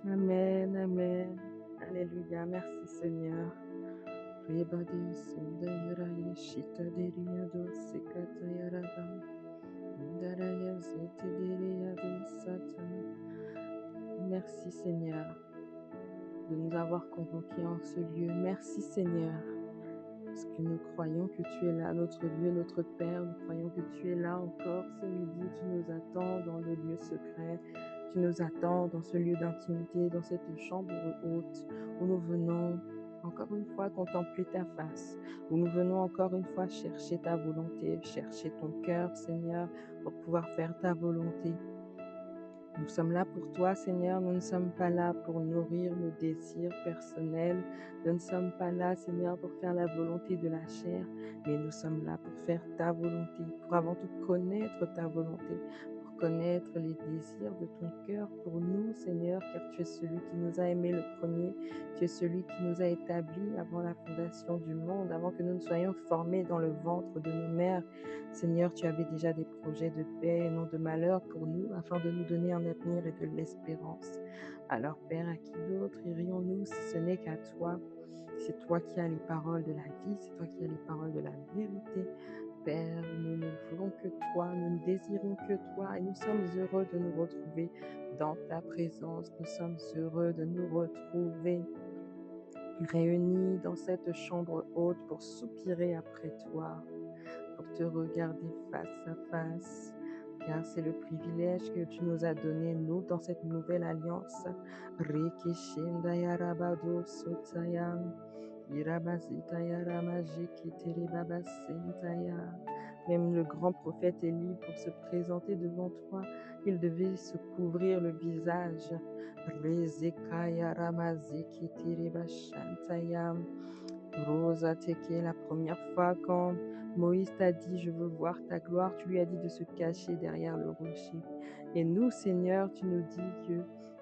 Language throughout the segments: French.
Amen, amen. Alléluia. Merci Seigneur. Rebade sundayara yeshita deriado sekata yaraba. Ndaraya zete deriado sata. Merci Seigneur de nous avoir convoqués en ce lieu. Merci Seigneur, parce que nous croyons que tu es là, notre Dieu, notre Père. Nous croyons que tu es là encore ce midi. Tu nous attends dans le lieu secret. Tu nous attends dans ce lieu d'intimité, dans cette chambre haute où nous venons encore une fois contempler ta face, où nous venons encore une fois chercher ta volonté, chercher ton cœur, Seigneur, pour pouvoir faire ta volonté. Nous sommes là pour toi, Seigneur. Nous ne sommes pas là pour nourrir nos désirs personnels. Nous ne sommes pas là, Seigneur, pour faire la volonté de la chair, mais nous sommes là pour faire ta volonté, pour avant tout connaître ta volonté, pour connaître les désirs de ton cœur pour nous, Seigneur, car tu es celui qui nous a aimés le premier. Tu es celui qui nous a établis avant la fondation du monde, avant que nous ne soyons formés dans le ventre de nos mères. Seigneur, tu avais déjà des projets de paix et non de malheur pour nous, afin de nous donner un avenir et de l'espérance. Alors, Père, à qui d'autre irions-nous si ce n'est qu'à toi? C'est toi qui as les paroles de la vie, c'est toi qui as les paroles de la vérité. Père, nous ne voulons que toi, nous ne désirons que toi et nous sommes heureux de nous retrouver dans ta présence. Nous sommes heureux de nous retrouver réunis dans cette chambre haute pour soupirer après toi, pour te regarder face à face, car c'est le privilège que tu nous as donné, nous, dans cette nouvelle alliance. Rekeshendaya rabado sotaya, irabazitaya ramajeketeri babasentaya. Même le grand prophète Élie, pour se présenter devant toi, il devait se couvrir le visage. Rezekaya ramazeketeri bashantaya. Rosa Teke, la première fois quand Moïse t'a dit, je veux voir ta gloire, tu lui as dit de se cacher derrière le rocher. Et nous, Seigneur, tu nous dis que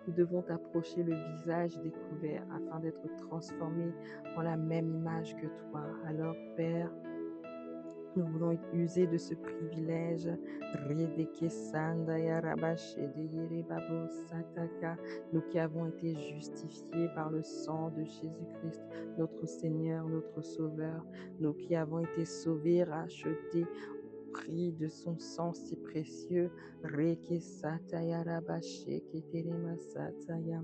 nous devons t'approcher le visage découvert afin d'être transformés en la même image que toi. Alors, Père, nous voulons user de ce privilège. Redeke Sandaya Rabashede Yerebabo Sataka. Nous qui avons été justifiés par le sang de Jésus-Christ, notre Seigneur, notre Sauveur. Nous qui avons été sauvés, rachetés au prix de son sang si précieux. Reke Sataya Rabasheke Terema Sataya.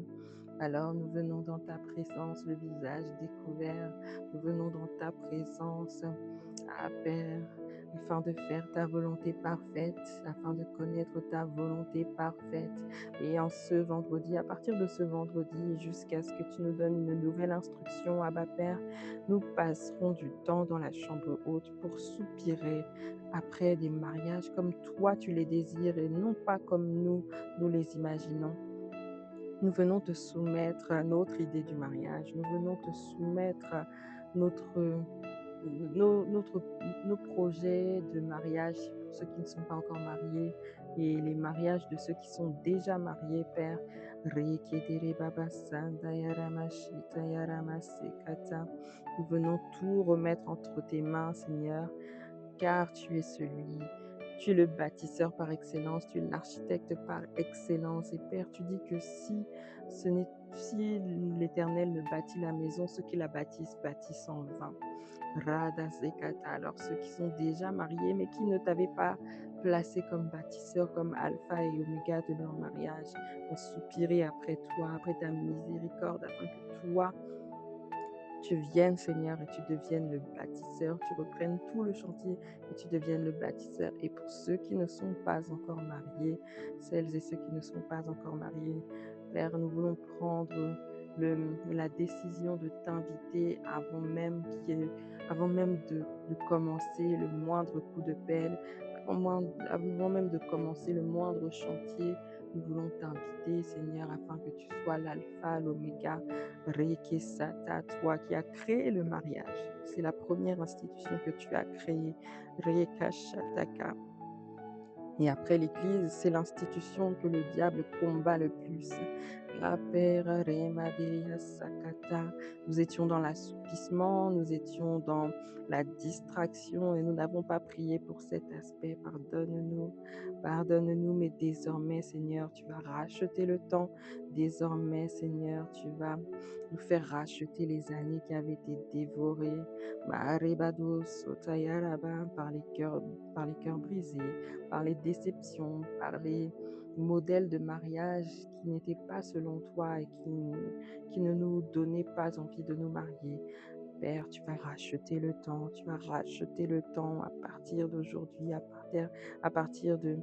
Alors nous venons dans ta présence, le visage découvert. Nous venons dans ta présence, Père, afin de faire ta volonté parfaite, afin de connaître ta volonté parfaite. Et en ce vendredi, à partir de ce vendredi, jusqu'à ce que tu nous donnes une nouvelle instruction, Abba Père, nous passerons du temps dans la chambre haute pour soupirer après des mariages comme toi tu les désires et non pas comme nous les imaginons. Nous venons te soumettre à notre idée du mariage. Nous venons te soumettre à notre, nos, notre, nos projets de mariage pour ceux qui ne sont pas encore mariés et les mariages de ceux qui sont déjà mariés, Père. Rekedere baba sanda yarama shita yarama sekata. Nous venons tout remettre entre tes mains, Seigneur, car tu es tu es le bâtisseur par excellence, tu es l'architecte par excellence. Et Père, tu dis que si l'Éternel ne bâtit la maison, ceux qui la bâtissent en vain. Rada Zekata, alors ceux qui sont déjà mariés, mais qui ne t'avaient pas placé comme bâtisseur, comme alpha et oméga de leur mariage, ont soupiré après toi, après ta miséricorde, afin que toi, tu viennes, Seigneur, et tu deviennes le bâtisseur, tu reprennes tout le chantier et tu deviennes le bâtisseur. Et pour ceux qui ne sont pas encore mariés, celles et ceux qui ne sont pas encore mariés, Père, nous voulons prendre la décision de t'inviter avant même de commencer le moindre coup de pelle, avant même de commencer le moindre chantier. Nous voulons t'inviter, Seigneur, afin que tu sois l'alpha, l'oméga, Rekesata, toi qui as créé le mariage. C'est la première institution que tu as créée. Rekashataka. Et après l'Église, c'est l'institution que le diable combat le plus. Rapera remadeya sakata. Nous étions dans l'assoupissement, nous étions dans la distraction et nous n'avons pas prié pour cet aspect. Pardonne-nous, pardonne-nous, mais désormais, Seigneur, tu vas racheter le temps. Désormais, Seigneur, tu vas nous faire racheter les années qui avaient été dévorées. Marebado sotayaraba, par les cœurs brisés, par les déceptions, par les modèles de mariage qui n'étaient pas selon toi et qui ne nous donnaient pas envie de nous marier. Père, tu vas racheter le temps, tu vas racheter le temps à partir d'aujourd'hui, à partir de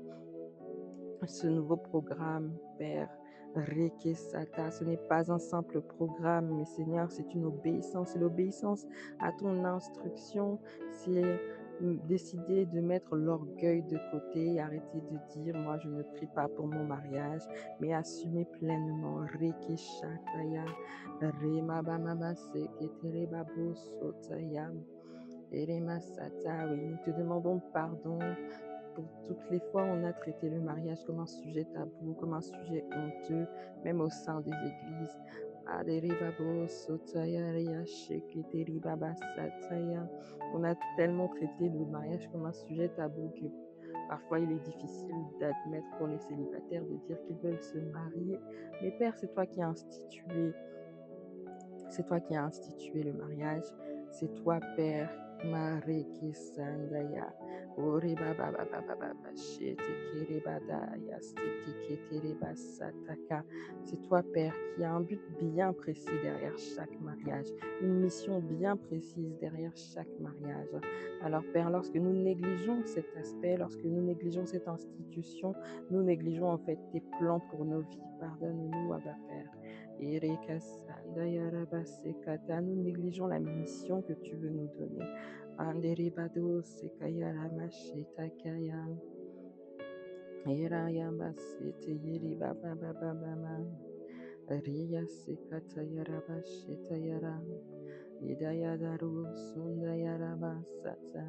ce nouveau programme, Père. Rekesata, ce n'est pas un simple programme, mais Seigneur, c'est une obéissance. C'est l'obéissance à ton instruction. C'est décider de mettre l'orgueil de côté, arrêter de dire, moi, je ne prie pas pour mon mariage, mais assumer pleinement. Rekeshataya, Remabamama Seketere Babo Sotaya, Eremasata. Oui, nous te demandons pardon pour toutes les fois où on a traité le mariage comme un sujet tabou, comme un sujet honteux, même au sein des églises. On a tellement traité le mariage comme un sujet tabou que parfois il est difficile d'admettre pour les célibataires de dire qu'ils veulent se marier. Mais Père, c'est toi qui as institué le mariage. C'est toi, Père. Mareke Sandaya. Ore baba baba baba bashete kere badaya stete ketere basataka. C'est toi, Père, qui a un but bien précis derrière chaque mariage, une mission bien précise derrière chaque mariage. Alors, Père, lorsque nous négligeons cet aspect, lorsque nous négligeons cette institution, nous négligeons en fait tes plans pour nos vies. Pardonne-nous, Abba Père. Nous négligeons la mission que tu veux nous donner. Anderibado sekayara mashitakaya. Erayamba sete yeri baba baba baba. Riya sekatayara bashitayara. Idayadaru sundayara basata.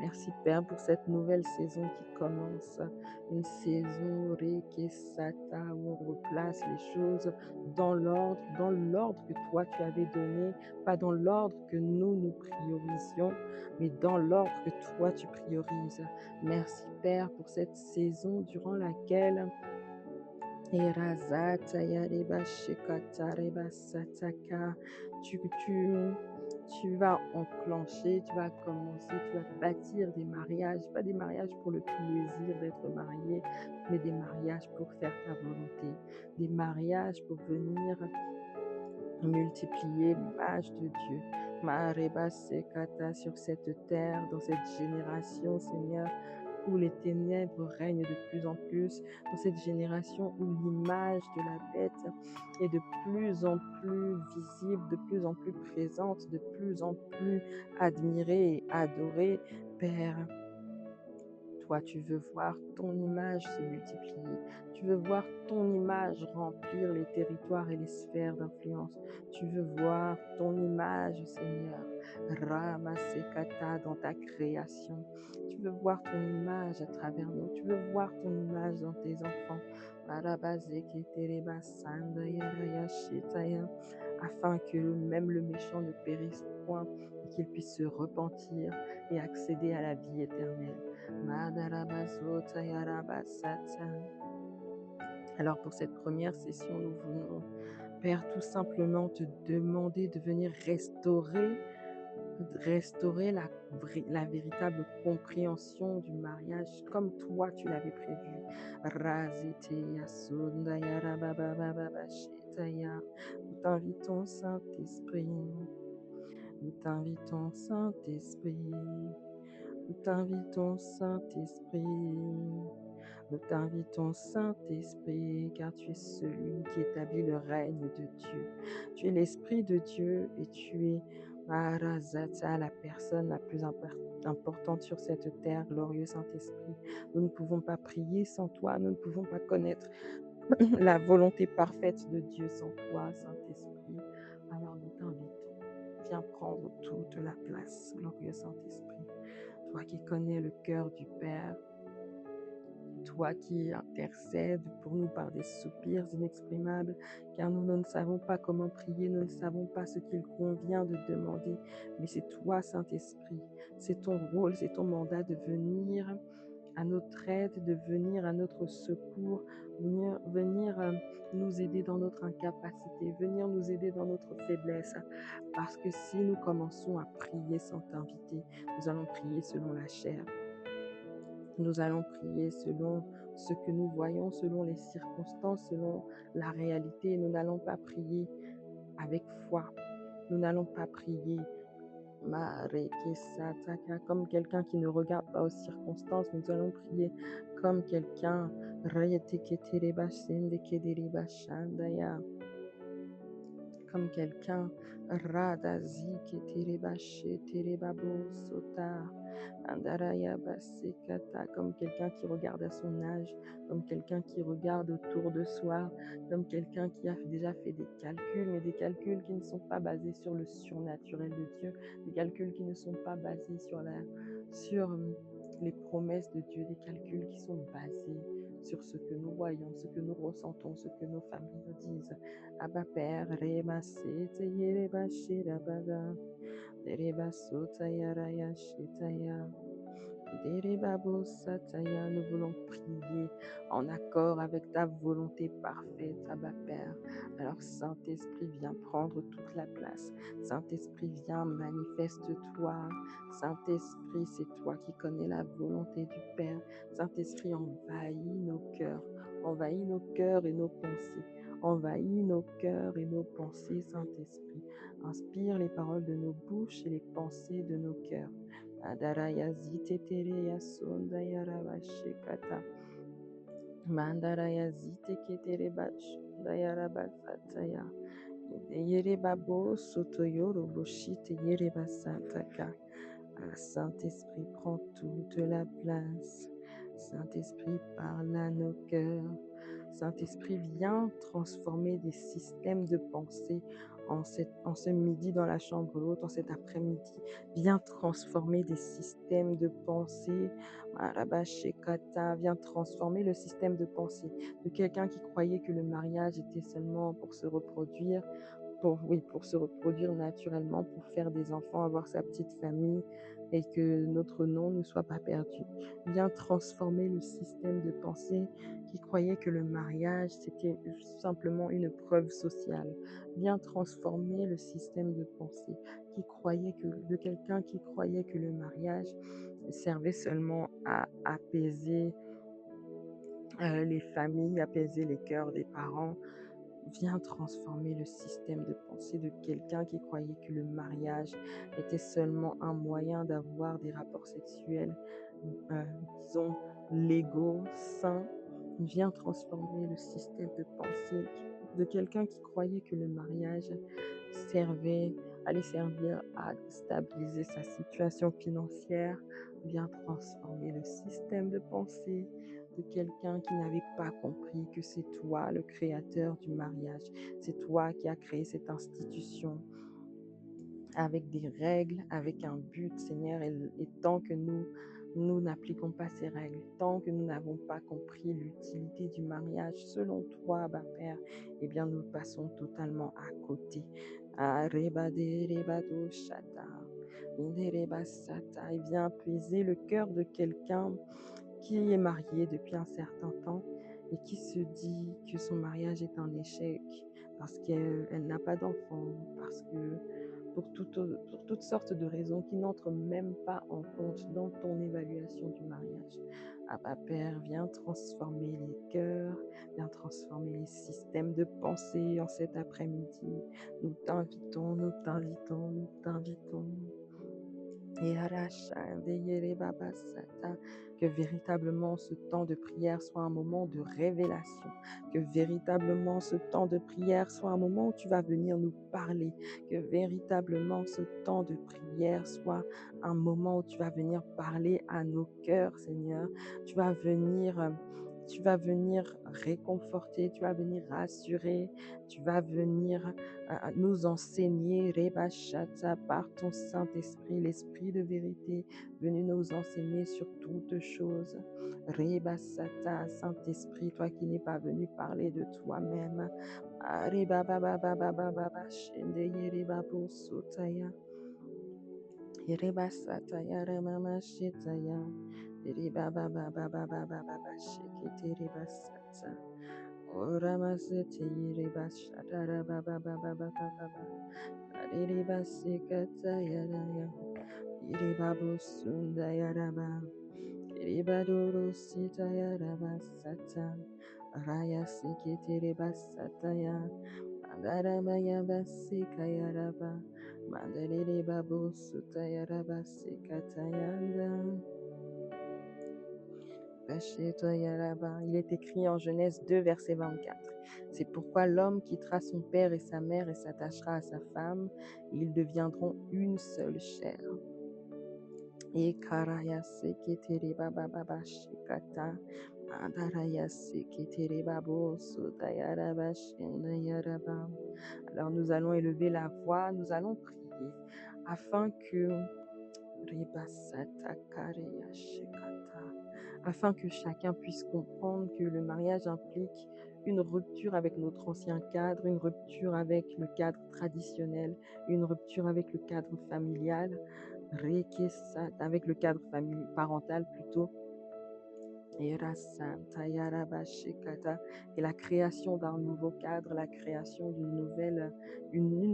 Merci Père pour cette nouvelle saison qui commence. Une saison Rekesata où on replace les choses dans l'ordre que toi tu avais donné, pas dans l'ordre que nous priorisions, mais dans l'ordre que toi tu priorises. Merci Père pour cette saison durant laquelle Erazata yareba shekata reba sataka. Tu vas enclencher, tu vas commencer, tu vas bâtir des mariages, pas des mariages pour le plaisir d'être marié, mais des mariages pour faire ta volonté, des mariages pour venir multiplier l'image de Dieu. Mareba sekata sur cette terre, dans cette génération, Seigneur, où les ténèbres règnent de plus en plus, dans cette génération où l'image de la bête est de plus en plus visible, de plus en plus présente, de plus en plus admirée et adorée. Père, toi, tu veux voir ton image se multiplier. Tu veux voir ton image remplir les territoires et les sphères d'influence. Tu veux voir ton image, Seigneur, Ramasekata dans ta création. Tu veux voir ton image à travers nous. Tu veux voir ton image dans tes enfants. Afin que même le méchant ne périsse point et qu'il puisse se repentir et accéder à la vie éternelle. Alors pour cette première session, nous voulons, Père, tout simplement te demander de venir restaurer la véritable compréhension du mariage comme toi tu l'avais prévu. Nous t'invitons, Saint-Esprit. Nous t'invitons, Saint-Esprit. Nous t'invitons, Saint-Esprit. Nous t'invitons, Saint-Esprit, car tu es celui qui établit le règne de Dieu. Tu es l'Esprit de Dieu et tu es Maharazata, la personne la plus importante sur cette terre, glorieux Saint-Esprit. Nous ne pouvons pas prier sans toi, nous ne pouvons pas connaître la volonté parfaite de Dieu sans toi, Saint-Esprit. Alors nous t'invitons, viens prendre toute la place, glorieux Saint-Esprit. Toi qui connais le cœur du Père, toi qui intercèdes pour nous par des soupirs inexprimables, car nous ne savons pas comment prier, nous ne savons pas ce qu'il convient de demander, mais c'est toi, Saint-Esprit, c'est ton rôle, c'est ton mandat de venir à notre aide, de venir à notre secours, venir nous aider dans notre incapacité, venir nous aider dans notre faiblesse. Parce que si nous commençons à prier sans t'inviter, nous allons prier selon la chair. Nous allons prier selon ce que nous voyons, selon les circonstances, selon la réalité. Nous n'allons pas prier avec foi. Nous n'allons pas prier comme quelqu'un qui ne regarde pas aux circonstances. Nous allons prier comme quelqu'un comme quelqu'un Radazi Keterebashi Terebabo Sota Andaraya Basekata, comme quelqu'un qui regarde à son âge, comme quelqu'un qui regarde autour de soi, comme quelqu'un qui a déjà fait des calculs, mais des calculs qui ne sont pas basés sur le surnaturel de Dieu, des calculs qui ne sont pas basés sur les promesses de Dieu, des calculs qui sont basés sur ce que nous voyons, ce que nous ressentons, ce que nos familles nous disent. Abba Père, Reba Sete Yereba Shirabaga, Dereba Sotaya Raya Shitaya. Sataya, nous voulons prier en accord avec ta volonté parfaite, Abba Père. Alors Saint-Esprit, viens prendre toute la place. Saint-Esprit, viens, manifeste-toi. Saint-Esprit, c'est toi qui connais la volonté du Père. Saint-Esprit, envahis nos cœurs et nos pensées. Envahis nos cœurs et nos pensées, Saint-Esprit. Inspire les paroles de nos bouches et les pensées de nos cœurs. Adaraya zitetereya sondaya rabashekata. Mandaraya ziteketere bashondaya rabasataya. Yerebabo sotoyoro boshite yerebasataka. Saint-Esprit, prends toute la place. Saint-Esprit, parle à nos cœurs. Saint-Esprit, viens transformer des systèmes de pensée en ce midi dans la chambre haute, en cet après-midi. Viens transformer des systèmes de pensée. Marabashekata, viens transformer le système de pensée de quelqu'un qui croyait que le mariage était seulement pour se reproduire, pour se reproduire naturellement, pour faire des enfants, avoir sa petite famille et que notre nom ne soit pas perdu. Viens transformer le système de pensée qui croyait que le mariage, c'était simplement une preuve sociale. Viens transformer le système de pensée de quelqu'un qui croyait que le mariage servait seulement à apaiser les familles, apaiser les cœurs des parents. Viens transformer le système de pensée de quelqu'un qui croyait que le mariage était seulement un moyen d'avoir des rapports sexuels, disons, légaux, sains. Viens transformer le système de pensée de quelqu'un qui croyait que le mariage allait servir à stabiliser sa situation financière. Viens transformer le système de pensée de quelqu'un qui n'avait pas compris que c'est toi le créateur du mariage. C'est toi qui as créé cette institution avec des règles, avec un but, Seigneur. Et tant que nous n'appliquons pas ces règles, tant que nous n'avons pas compris l'utilité du mariage selon toi, Père, eh bien nous passons totalement à côté. Il vient apaiser le cœur de quelqu'un qui est marié depuis un certain temps et qui se dit que son mariage est un échec parce qu'elle n'a pas d'enfant, parce que pour toutes sortes de raisons qui n'entrent même pas en compte dans ton évaluation du mariage. Abba Père, viens transformer les cœurs, viens transformer les systèmes de pensée en cet après-midi. Nous t'invitons, nous t'invitons, nous t'invitons. Que véritablement ce temps de prière soit un moment de révélation, que véritablement ce temps de prière soit un moment où tu vas venir nous parler, que véritablement ce temps de prière soit un moment où tu vas venir parler à nos cœurs, Seigneur. Tu vas venir Tu vas venir réconforter, tu vas venir rassurer, tu vas venir nous enseigner, Reba Shata, par ton Saint-Esprit, l'Esprit de vérité, venu nous enseigner sur toutes choses. Reba Sata, Saint-Esprit, toi qui n'es pas venu parler de toi-même. Reba Baba Baba Baba Shende Yereba Bosotaya. Reba Sataya Remama Shetaya. Reba Baba Baba Baba Baba Shekete Reba Sata. Ora Masete Yereba Shatara Baba Baba Baba Baba. Reba Sekata Yaraya. Reba Bosunda Yaraba. Reba Doro Sita Yaraba Sata. Raya Sekete Reba Sataya. Mandarabaya Basika Yaraba. Mandarere Babo Sutayaraba Sekatayanda. Il est écrit en Genèse 2, verset 24. C'est pourquoi l'homme quittera son père et sa mère et s'attachera à sa femme, et ils deviendront une seule chair. Et Karaya Seketere Baba Baba Shikata. Mandaraya Seketere Babo Sutayaraba Shendayaraba. Alors nous allons élever la voix, nous allons prier afin que chacun puisse comprendre que le mariage implique une rupture avec notre ancien cadre, une rupture avec le cadre traditionnel, une rupture avec le cadre familial, avec le cadre parental plutôt, et la création d'un nouveau cadre, la création d'une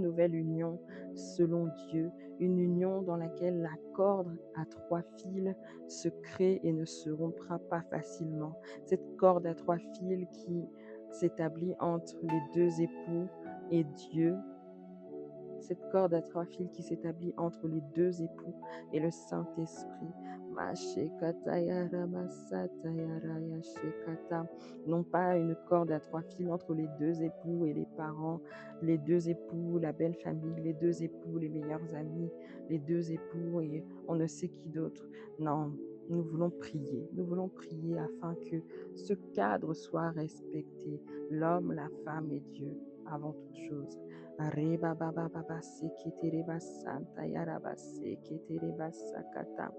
nouvelle union selon Dieu, une union dans laquelle la corde à 3 fils se crée et ne se rompra pas facilement. Cette corde à 3 fils qui s'établit entre les 2 époux et Dieu, cette corde à 3 fils qui s'établit entre les 2 époux et le Saint-Esprit. Non pas une corde à 3 fils entre les 2 époux et les parents, les 2 époux, la belle famille, les 2 époux, les meilleurs amis, les 2 époux et on ne sait qui d'autre. Non, nous voulons prier afin que ce cadre soit respecté, l'homme, la femme et Dieu avant toute chose. Reba baba baba sekete reba santa yaraba sekete reba sakata.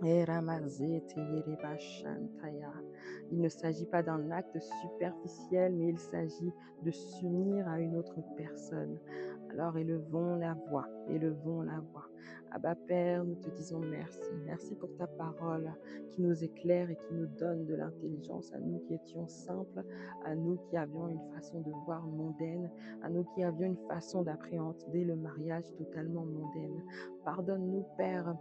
Il ne s'agit pas d'un acte superficiel, mais il s'agit de s'unir à une autre personne. Alors élevons la voix, élevons la voix. Abba Père, nous te disons merci. Merci pour ta parole qui nous éclaire et qui nous donne de l'intelligence à nous qui étions simples, à nous qui avions une façon de voir mondaine, à nous qui avions une façon d'appréhender le mariage totalement mondaine. Pardonne-nous, Père,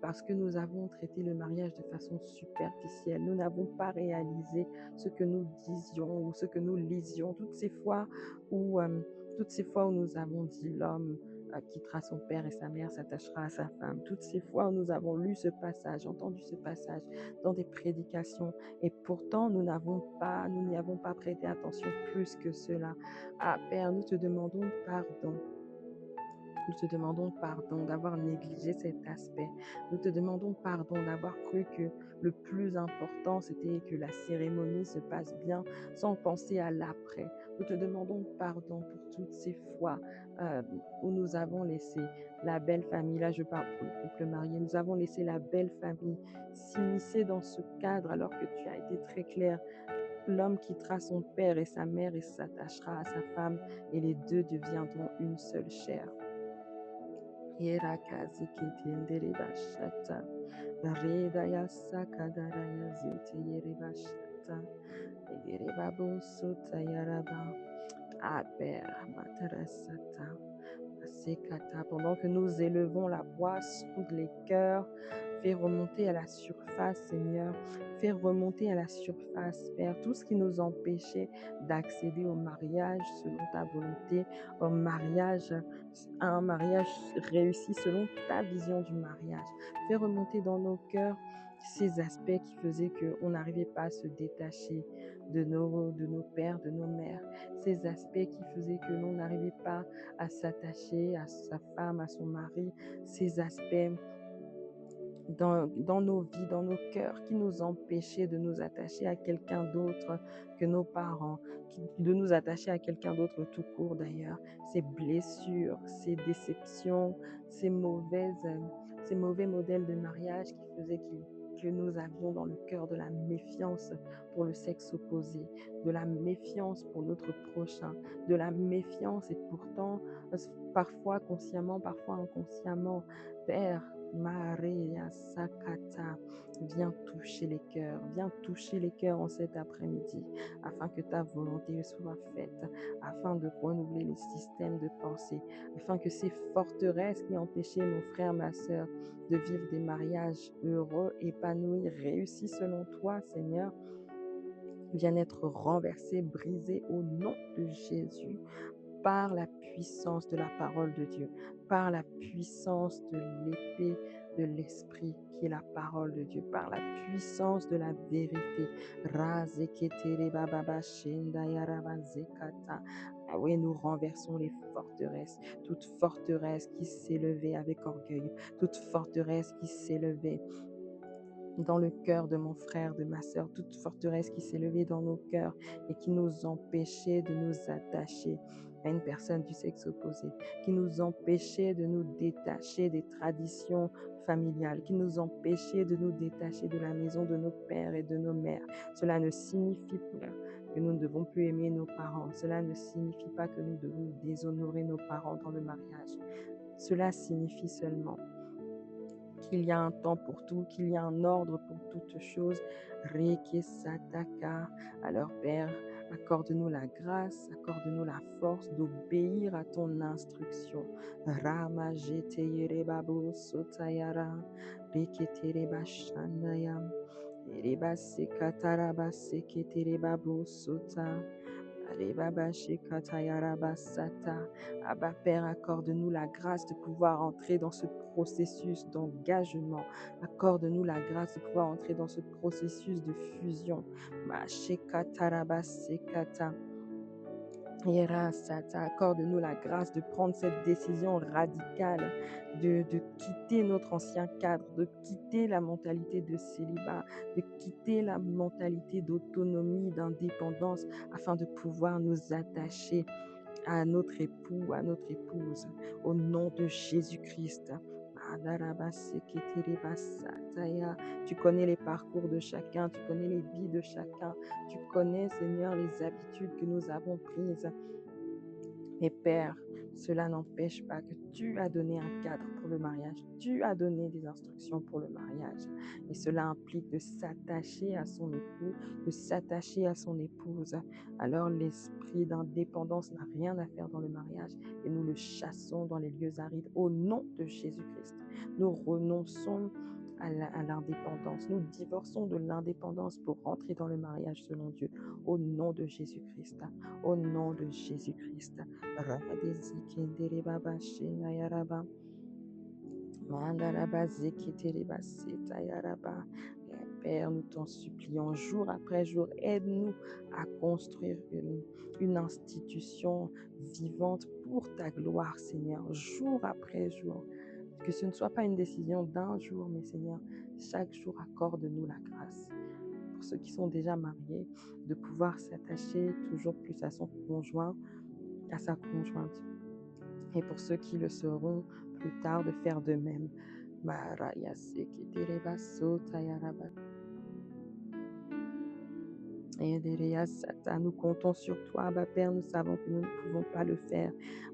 parce que nous avons traité le mariage de façon superficielle. Nous n'avons pas réalisé ce que nous disions ou ce que nous lisions. Toutes ces fois où nous avons dit l'homme quittera son père et sa mère s'attachera à sa femme. Toutes ces fois où nous avons lu ce passage, entendu ce passage dans des prédications et pourtant nous n'y avons pas prêté attention plus que cela. Ah Père, nous te demandons pardon. Nous te demandons pardon d'avoir négligé cet aspect. Nous te demandons pardon d'avoir cru que le plus important, c'était que la cérémonie se passe bien sans penser à l'après. Nous te demandons pardon pour toutes ces fois où nous avons laissé la belle famille, là je parle pour le couple marié, nous avons laissé la belle famille s'immiscer dans ce cadre alors que tu as été très clair. L'homme quittera son père et sa mère et s'attachera à sa femme et les deux deviendront une seule chair. Yerakazi kitendere bashata. Redaya sakadaraya zete yere bashata. Yere babo sota yaraba. Père, matarasata. Sekata. Pendant que nous élevons la voix, sonde les cœurs, fais remonter à la surface, Seigneur. Fais remonter à la surface, Père, tout ce qui nous empêchait d'accéder au mariage selon ta volonté, à un mariage réussi selon ta vision du mariage. Fais remonter dans nos cœurs ces aspects qui faisaient qu'on n'arrivait pas à se détacher de nos pères, de nos mères. Ces aspects qui faisaient que l'on n'arrivait pas à s'attacher à sa femme, à son mari. Ces aspects dans nos vies, dans nos cœurs, qui nous empêchait de nous attacher à quelqu'un d'autre que nos parents, de nous attacher à quelqu'un d'autre tout court d'ailleurs. Ces blessures, ces déceptions, ces mauvais modèles de mariage qui faisaient que nous avions dans le cœur de la méfiance pour le sexe opposé, de la méfiance pour notre prochain, de la méfiance et pourtant, parfois consciemment, parfois inconsciemment, Père, Maria Sakata, viens toucher les cœurs en cet après-midi, afin que ta volonté soit faite, afin de renouveler les systèmes de pensée, afin que ces forteresses qui empêchaient mon frère, ma sœur, de vivre des mariages heureux, épanouis, réussis selon toi, Seigneur, viennent être renversées, brisées au nom de Jésus par la puissance de la parole de Dieu, par la puissance de l'épée de l'esprit qui est la parole de Dieu, par la puissance de la vérité. Ah oui, nous renversons les forteresses, toute forteresse qui s'élevait avec orgueil, toute forteresse qui s'élevait dans le cœur de mon frère, de ma sœur, toute forteresse qui s'est levée dans nos cœurs et qui nous empêchait de nous attacher à une personne du sexe opposé, qui nous empêchait de nous détacher des traditions familiales, qui nous empêchait de nous détacher de la maison de nos pères et de nos mères. Cela ne signifie pas que nous ne devons plus aimer nos parents. Cela ne signifie pas que nous devons déshonorer nos parents dans le mariage. Cela signifie seulement qu'il y a un temps pour tout, qu'il y a un ordre pour toutes choses. Reke Sataka. Alors Père, accorde-nous la grâce, accorde-nous la force d'obéir à ton instruction. Rama Jeteyerebabo Sotayara. Reketereba Shandaya. Ereba Sekataraba Seketerebabo Sota. Abba Père, accorde-nous la grâce de pouvoir entrer dans ce processus d'engagement. Accorde-nous la grâce de pouvoir entrer dans ce processus de fusion. Accorde-nous la grâce de prendre cette décision radicale, de quitter notre ancien cadre, de quitter la mentalité de célibat, de quitter la mentalité d'autonomie, d'indépendance, afin de pouvoir nous attacher à notre époux, à notre épouse, au nom de Jésus-Christ. Tu connais les parcours de chacun, tu connais les vies de chacun, tu connais, Seigneur, les habitudes que nous avons prises. Mais Père, cela n'empêche pas que tu as donné un cadre pour le mariage, tu as donné des instructions pour le mariage. Et cela implique de s'attacher à son époux, de s'attacher à son épouse. Alors l'esprit d'indépendance n'a rien à faire dans le mariage et nous le chassons dans les lieux arides au nom de Jésus-Christ. Nous renonçons à l'indépendance. Nous divorçons de l'indépendance pour rentrer dans le mariage selon Dieu au nom de Jésus-Christ. Au nom de Jésus-Christ. Père, nous t'en supplions jour après jour, aide-nous à construire une institution vivante pour ta gloire, Seigneur, jour après jour. Que ce ne soit pas une décision d'un jour, mais Seigneur, chaque jour accorde-nous la grâce. Pour ceux qui sont déjà mariés, de pouvoir s'attacher toujours plus à son conjoint, à sa conjointe. Et pour ceux qui le seront plus tard, de faire de même. Nous comptons sur toi, Abba Père. Nous savons que nous ne pouvons pas le faire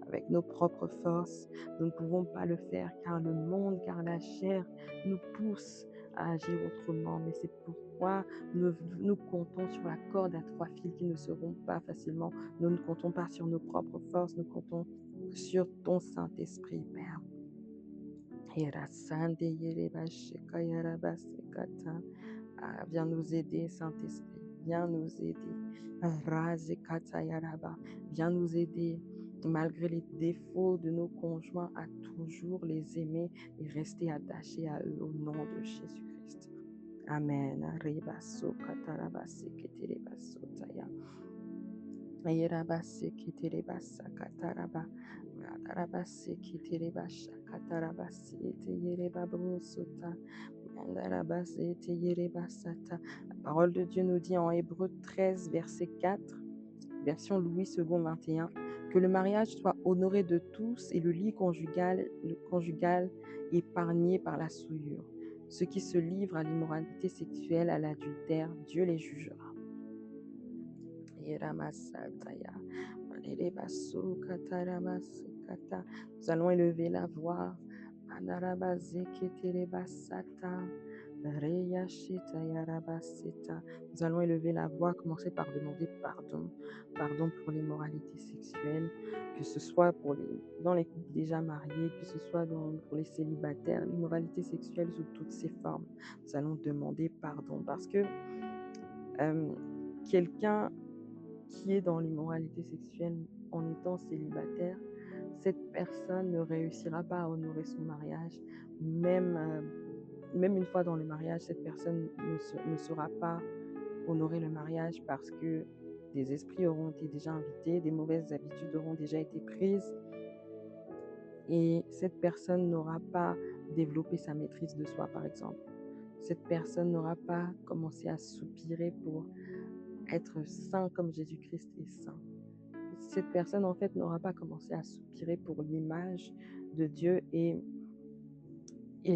avec nos propres forces. Nous ne pouvons pas le faire car le monde, car la chair nous pousse à agir autrement. Mais c'est pourquoi nous comptons sur la corde à 3 fils qui ne seront pas facilement. Nous ne comptons pas sur nos propres forces. Nous comptons sur ton Saint-Esprit, Père. Viens nous aider, Saint-Esprit. Viens nous aider. Viens nous aider, malgré les défauts de nos conjoints, à toujours les aimer et rester attachés à eux au nom de Jésus-Christ. Amen. Adarabasi kitereba shakatarabasi eteyereba brosota. Andarabasi eteyereba sata. La parole de Dieu nous dit en Hébreux 13, verset 4, version Louis II 21, que le mariage soit honoré de tous et le conjugal épargné par la souillure. Ceux qui se livrent à l'immoralité sexuelle, à l'adultère, Dieu les jugera. Yeramasataya, Malerebasukatarabasikata. Nous allons élever la voix. Manarabazeketerebasata, Reyashitayarabasita. Nous allons élever la voix, commencer par demander pardon. Pardon pour l'immoralité sexuelle, que ce soit dans les couples déjà mariés, que ce soit pour les célibataires, l'immoralité sexuelle sous toutes ses formes. Nous allons demander pardon parce que quelqu'un qui est dans l'immoralité sexuelle en étant célibataire, cette personne ne réussira pas à honorer son mariage. Même une fois dans le mariage, cette personne ne saura pas honorer le mariage parce que des esprits auront été déjà invités, des mauvaises habitudes auront déjà été prises et cette personne n'aura pas développé sa maîtrise de soi, par exemple. Cette personne n'aura pas commencé à soupirer pour être saint comme Jésus-Christ est saint. Cette personne, en fait, n'aura pas commencé à soupirer pour l'image de Dieu et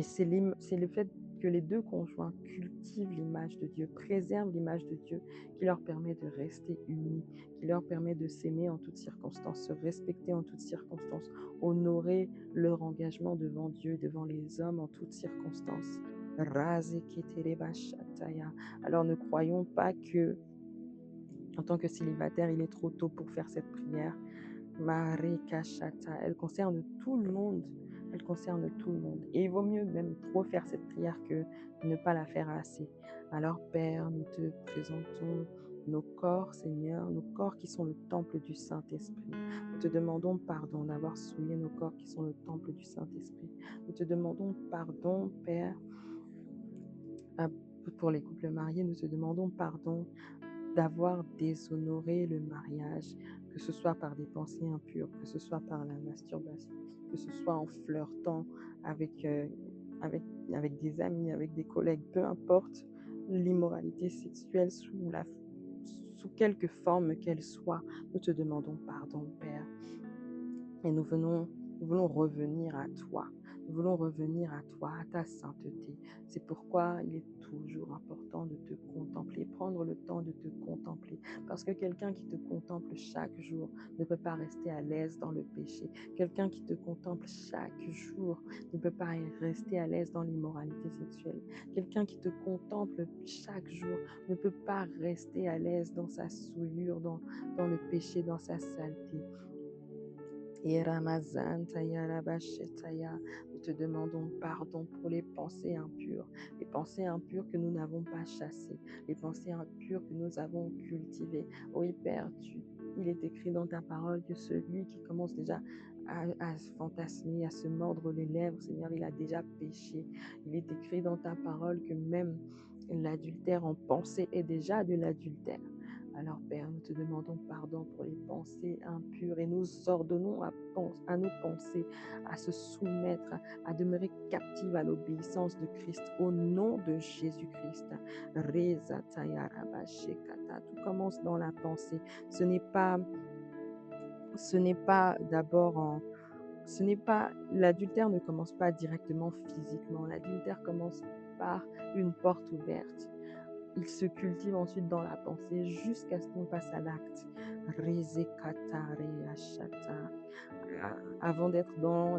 c'est le fait que les deux conjoints cultivent l'image de Dieu, préservent l'image de Dieu, qui leur permet de rester unis, qui leur permet de s'aimer en toutes circonstances, se respecter en toutes circonstances, honorer leur engagement devant Dieu, devant les hommes en toutes circonstances. Alors ne croyons pas que, en tant que célibataire, il est trop tôt pour faire cette prière. Elle concerne tout le monde. Elle concerne tout le monde. Et il vaut mieux même trop faire cette prière que ne pas la faire assez. Alors, Père, nous te présentons nos corps, Seigneur, nos corps qui sont le temple du Saint-Esprit. Nous te demandons pardon d'avoir souillé nos corps qui sont le temple du Saint-Esprit. Nous te demandons pardon, Père, pour les couples mariés. Nous te demandons pardon d'avoir déshonoré le mariage, que ce soit par des pensées impures, que ce soit par la masturbation, que ce soit en flirtant avec des amis, avec des collègues, peu importe l'immoralité sexuelle sous quelque forme qu'elle soit. Nous te demandons pardon, Père. Et nous voulons revenir à toi. Nous voulons revenir à toi, à ta sainteté. C'est pourquoi il est toujours important de te contempler, prendre le temps de te contempler. Parce que quelqu'un qui te contemple chaque jour ne peut pas rester à l'aise dans le péché. Quelqu'un qui te contemple chaque jour ne peut pas rester à l'aise dans l'immoralité sexuelle. Quelqu'un qui te contemple chaque jour ne peut pas rester à l'aise dans sa souillure, dans le péché, dans sa saleté. Nous te demandons pardon pour les pensées impures que nous n'avons pas chassées, les pensées impures que nous avons cultivées. Oui, Père, il est écrit dans ta parole que celui qui commence déjà à se fantasmer, à se mordre les lèvres, Seigneur, il a déjà péché. Il est écrit dans ta parole que même l'adultère en pensée est déjà de l'adultère. Alors, Père, nous te demandons pardon pour les pensées impures et nous ordonnons à nos pensées à se soumettre, à demeurer captives à l'obéissance de Christ au nom de Jésus-Christ. Tout commence dans la pensée. Ce n'est pas d'abord l'adultère ne commence pas directement physiquement. L'adultère commence par une porte ouverte. Il se cultive ensuite dans la pensée jusqu'à ce qu'on passe à l'acte. Avant d'être dans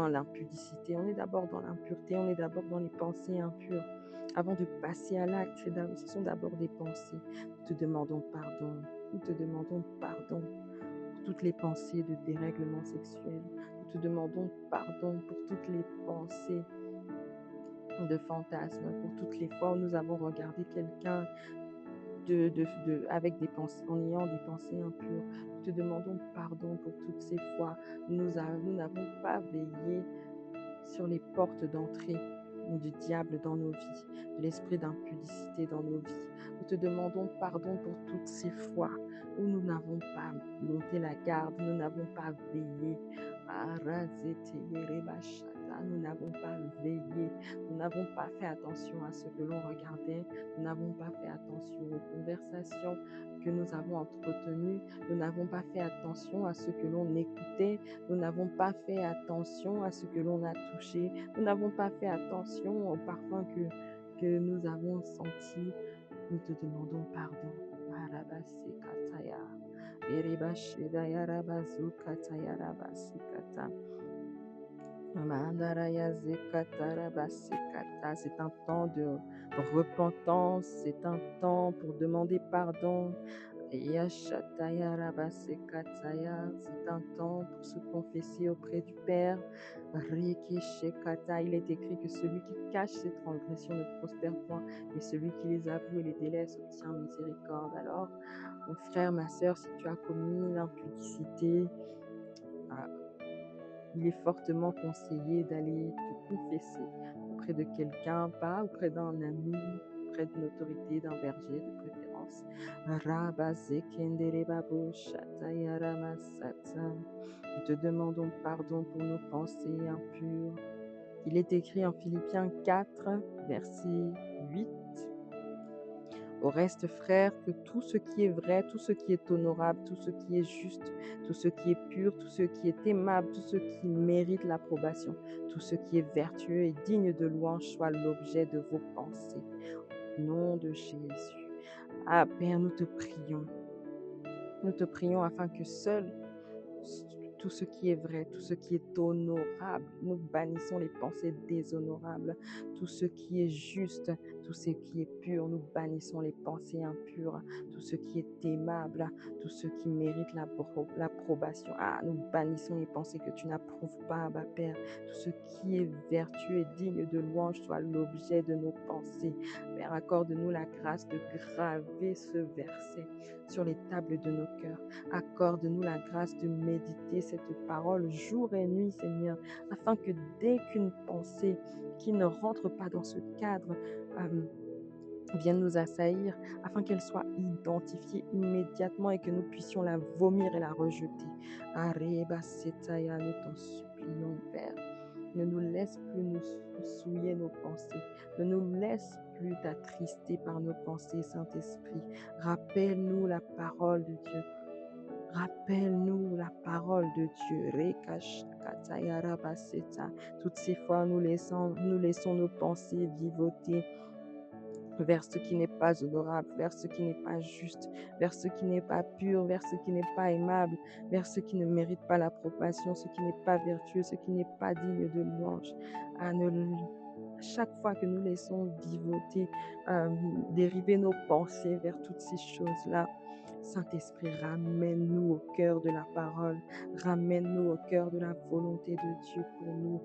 l'impudicité, on est d'abord dans l'impureté, on est d'abord dans les pensées impures. Avant de passer à l'acte, ce sont d'abord des pensées. Nous te demandons pardon. Nous te demandons pardon pour toutes les pensées de dérèglement sexuel. Nous te demandons pardon pour toutes les pensées de fantasmes, pour toutes les fois où nous avons regardé quelqu'un avec des pensées, en ayant des pensées impures. Nous te demandons pardon pour toutes ces fois où nous n'avons pas veillé sur les portes d'entrée du diable dans nos vies, de l'esprit d'impudicité dans nos vies. Nous te demandons pardon pour toutes ces fois où nous n'avons pas monté la garde, nous n'avons pas veillé. Nous n'avons pas veillé, nous n'avons pas fait attention à ce que l'on regardait, nous n'avons pas fait attention aux conversations que nous avons entretenues, nous n'avons pas fait attention à ce que l'on écoutait, nous n'avons pas fait attention à ce que l'on a touché, nous n'avons pas fait attention au parfum que nous avons senti. Nous te demandons pardon. Arabasekataya, erebashedayarabazukatayarabasekata, mandarayazekatarabasekata. C'est un temps de repentance, c'est un temps pour demander pardon. Yashatayarabasekataya, c'est un temps pour se confesser auprès du Père. Rikeshekata, il est écrit que celui qui cache ses transgressions ne prospère point, mais celui qui les avoue et les délaisse obtient miséricorde. Alors, mon frère, ma sœur, si tu as commis l'impudicité, il est fortement conseillé d'aller te confesser auprès de quelqu'un, pas auprès d'un ami, auprès d'une autorité, d'un berger de préférence. Nous te demandons pardon pour nos pensées impures. Il est écrit en Philippiens 4, verset 8. Au reste, frères, que tout ce qui est vrai, tout ce qui est honorable, tout ce qui est juste, tout ce qui est pur, tout ce qui est aimable, tout ce qui mérite l'approbation, tout ce qui est vertueux et digne de louange soit l'objet de vos pensées. Au nom de Jésus. Ah Père, nous te prions. Nous te prions afin que seul tout ce qui est vrai, tout ce qui est honorable, nous bannissons les pensées déshonorables, tout ce qui est juste, tout ce qui est pur, nous bannissons les pensées impures, tout ce qui est aimable, tout ce qui mérite l'approbation. Ah, nous bannissons les pensées que tu n'approuves pas, Abba Père. Tout ce qui est vertueux et digne de louange soit l'objet de nos pensées. Père, accorde-nous la grâce de graver ce verset sur les tables de nos cœurs. Accorde-nous la grâce de méditer cette parole jour et nuit, Seigneur, afin que dès qu'une pensée qui ne rentre pas dans ce cadre vienne nous assaillir, afin qu'elle soit identifiée immédiatement et que nous puissions la vomir et la rejeter. Areba Setaya, nous t'en supplions, Père. Ne nous laisse plus nous souiller nos pensées. Ne nous laisse plus t'attrister par nos pensées, Saint-Esprit. Rappelle-nous la parole de Dieu. Rappelle-nous la parole de Dieu. Toutes ces fois, nous laissons nos pensées vivoter vers ce qui n'est pas honorable, vers ce qui n'est pas juste, vers ce qui n'est pas pur, vers ce qui n'est pas aimable, vers ce qui ne mérite pas l'approbation, ce qui n'est pas vertueux, ce qui n'est pas digne de louange. Chaque fois que nous laissons vivoter, dériver nos pensées vers toutes ces choses-là, Saint-Esprit, ramène-nous au cœur de la parole, ramène-nous au cœur de la volonté de Dieu pour nous.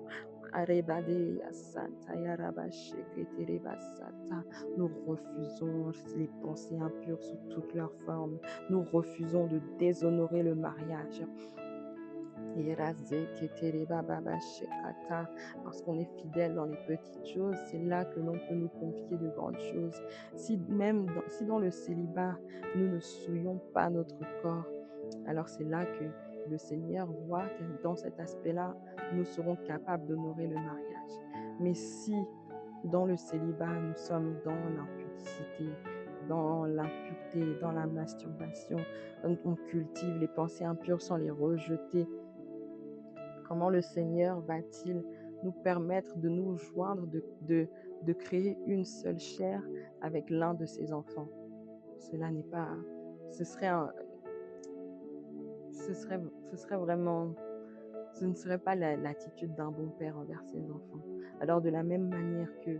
Nous refusons les pensées impures sous toutes leurs formes. Nous refusons de déshonorer le mariage. Parce qu'on est fidèle dans les petites choses, c'est là que l'on peut nous confier de grandes choses. Si dans le célibat, nous ne souillons pas notre corps, alors c'est là que le Seigneur voit que dans cet aspect-là, nous serons capables d'honorer le mariage. Mais si dans le célibat, nous sommes dans l'impudicité, dans l'impureté, dans la masturbation, on cultive les pensées impures sans les rejeter, comment le Seigneur va-t-il nous permettre de nous joindre, de créer une seule chair avec l'un de ses enfants? Cela n'est pas... Ce serait vraiment... Ce ne serait pas l'attitude d'un bon père envers ses enfants. Alors de la même manière que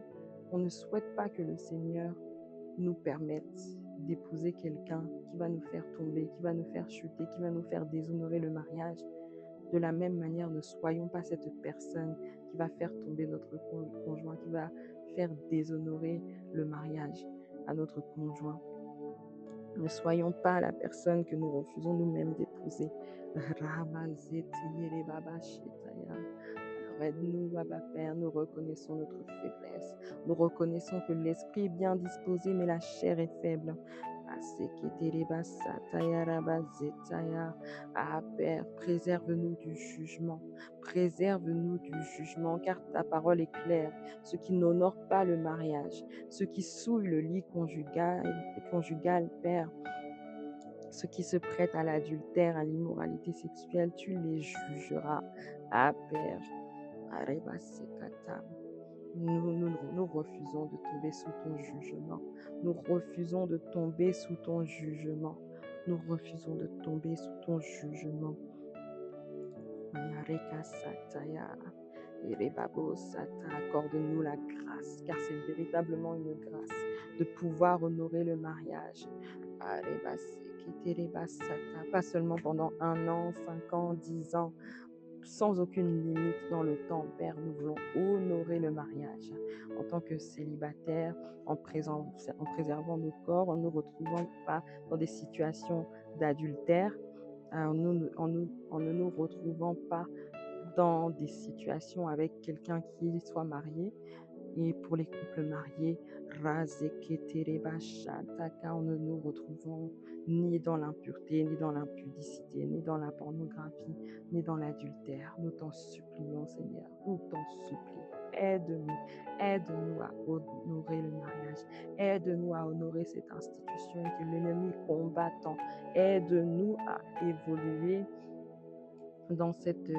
on ne souhaite pas que le Seigneur nous permette d'épouser quelqu'un qui va nous faire tomber, qui va nous faire chuter, qui va nous faire déshonorer le mariage, de la même manière, ne soyons pas cette personne qui va faire tomber notre conjoint, qui va faire déshonorer le mariage à notre conjoint. Ne soyons pas la personne que nous refusons nous-mêmes d'épouser. Alors Aide-nous, Abba Père, nous reconnaissons notre faiblesse. Nous reconnaissons que l'esprit est bien disposé, mais la chair est faible. Ah Père, préserve-nous du jugement. Préserve-nous du jugement, car ta parole est claire. Ceux qui n'honorent pas le mariage, ceux qui souillent le lit conjugal, Père, ceux qui se prêtent à l'adultère, à l'immoralité sexuelle, tu les jugeras. Ah Père, nous refusons de tomber sous ton jugement. Nous refusons de tomber sous ton jugement. Nous refusons de tomber sous ton jugement. Accorde-nous la grâce, car c'est véritablement une grâce de pouvoir honorer le mariage. Pas seulement pendant 1 an, 5 ans, 10 ans, sans aucune limite dans le temps, Père, nous voulons honorer le mariage en tant que célibataire, en préservant nos corps, en ne nous retrouvant pas dans des situations d'adultère, en ne nous retrouvant pas dans des situations avec quelqu'un qui soit marié. Et pour les couples mariés, car nous ne nous retrouvons ni dans l'impureté, ni dans l'impudicité, ni dans la pornographie, ni dans l'adultère. Nous t'en supplions, Seigneur, nous t'en supplions. Aide-nous à honorer le mariage. Aide-nous à honorer cette institution que l'ennemi combat tant. Aide-nous à évoluer dans cette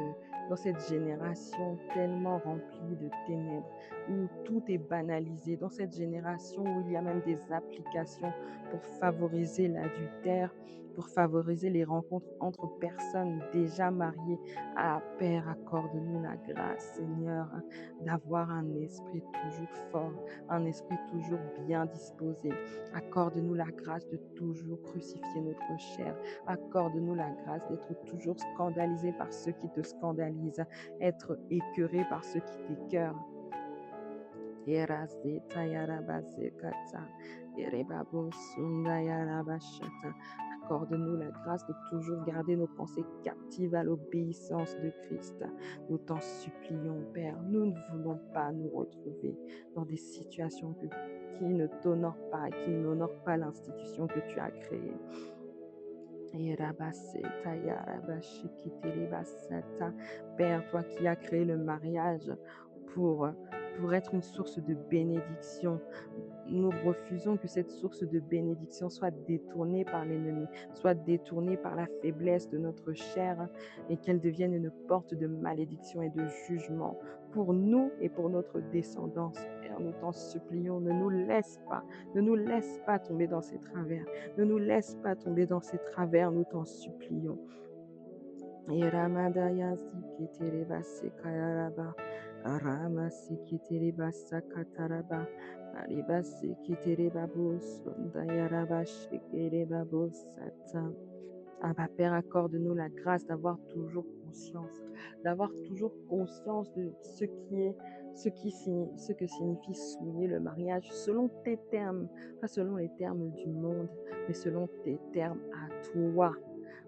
génération tellement remplie de ténèbres, où tout est banalisé, dans cette génération où il y a même des applications pour favoriser l'adultère, pour favoriser les rencontres entre personnes déjà mariées. Ah Père, accorde-nous la grâce, Seigneur, d'avoir un esprit toujours fort, un esprit toujours bien disposé. Accorde-nous la grâce de toujours crucifier notre chair. Accorde-nous la grâce d'être toujours scandalisé par ceux qui te scandalisent, être écœuré par ceux qui t'écœurent. Accorde-nous la grâce de toujours garder nos pensées captives à l'obéissance de Christ. Nous t'en supplions, Père. Nous ne voulons pas nous retrouver dans des situations qui ne t'honorent pas, qui n'honorent pas l'institution que tu as créée. Père, toi qui as créé le mariage pour être une source de bénédiction, nous refusons que cette source de bénédiction soit détournée par l'ennemi, soit détournée par la faiblesse de notre chair et qu'elle devienne une porte de malédiction et de jugement pour nous et pour notre descendance. Père, nous t'en supplions, ne nous laisse pas tomber dans ces travers, ne nous laisse pas tomber dans ces travers, nous t'en supplions. Abba Père, accorde-nous la grâce d'avoir toujours conscience de ce que signifie souiller le mariage selon tes termes, pas selon les termes du monde, mais selon tes termes à toi.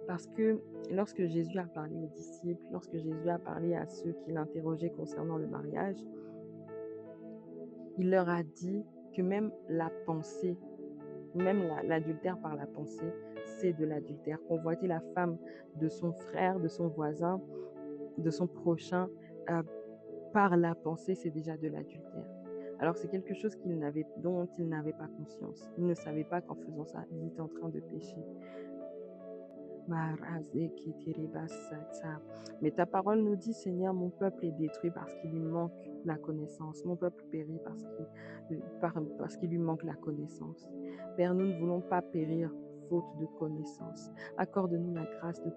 Parce que lorsque Jésus a parlé aux disciples, lorsque Jésus a parlé à ceux qui l'interrogeaient concernant le mariage, il leur a dit que même la pensée, même l'adultère par la pensée, c'est de l'adultère. Convoiter la femme de son frère, de son voisin, de son prochain, par la pensée, c'est déjà de l'adultère. Alors c'est quelque chose dont ils n'avaient pas conscience. Ils ne savaient pas qu'en faisant ça, ils étaient en train de pécher. Mais ta parole nous dit, Seigneur, mon peuple est détruit parce qu'il lui manque la connaissance. Mon peuple périt parce qu'il lui manque la connaissance. Père, nous ne voulons pas périr faute de connaissance. Accorde-nous la grâce de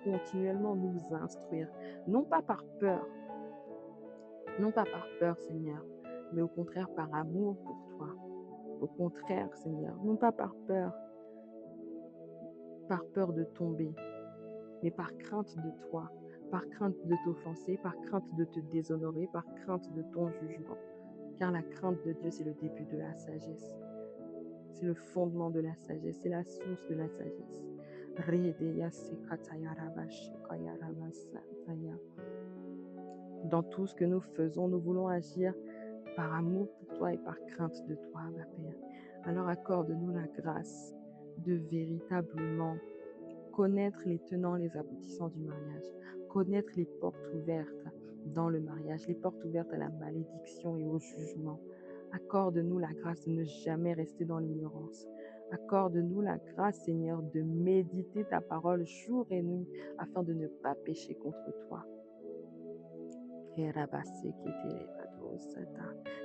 continuellement nous instruire, non pas par peur, Seigneur, mais au contraire par amour pour toi. Au contraire, Seigneur, non pas par peur de tomber, mais par crainte de toi, par crainte de t'offenser, par crainte de te déshonorer, par crainte de ton jugement. Car la crainte de Dieu, c'est le début de la sagesse. C'est le fondement de la sagesse, c'est la source de la sagesse. Dans tout ce que nous faisons, nous voulons agir par amour pour toi et par crainte de toi, ma Père. Alors accorde-nous la grâce de véritablement connaître les tenants, les aboutissants du mariage, connaître les portes ouvertes dans le mariage, les portes ouvertes à la malédiction et au jugement. Accorde-nous la grâce de ne jamais rester dans l'ignorance. Accorde-nous la grâce, Seigneur, de méditer ta parole jour et nuit afin de ne pas pécher contre toi.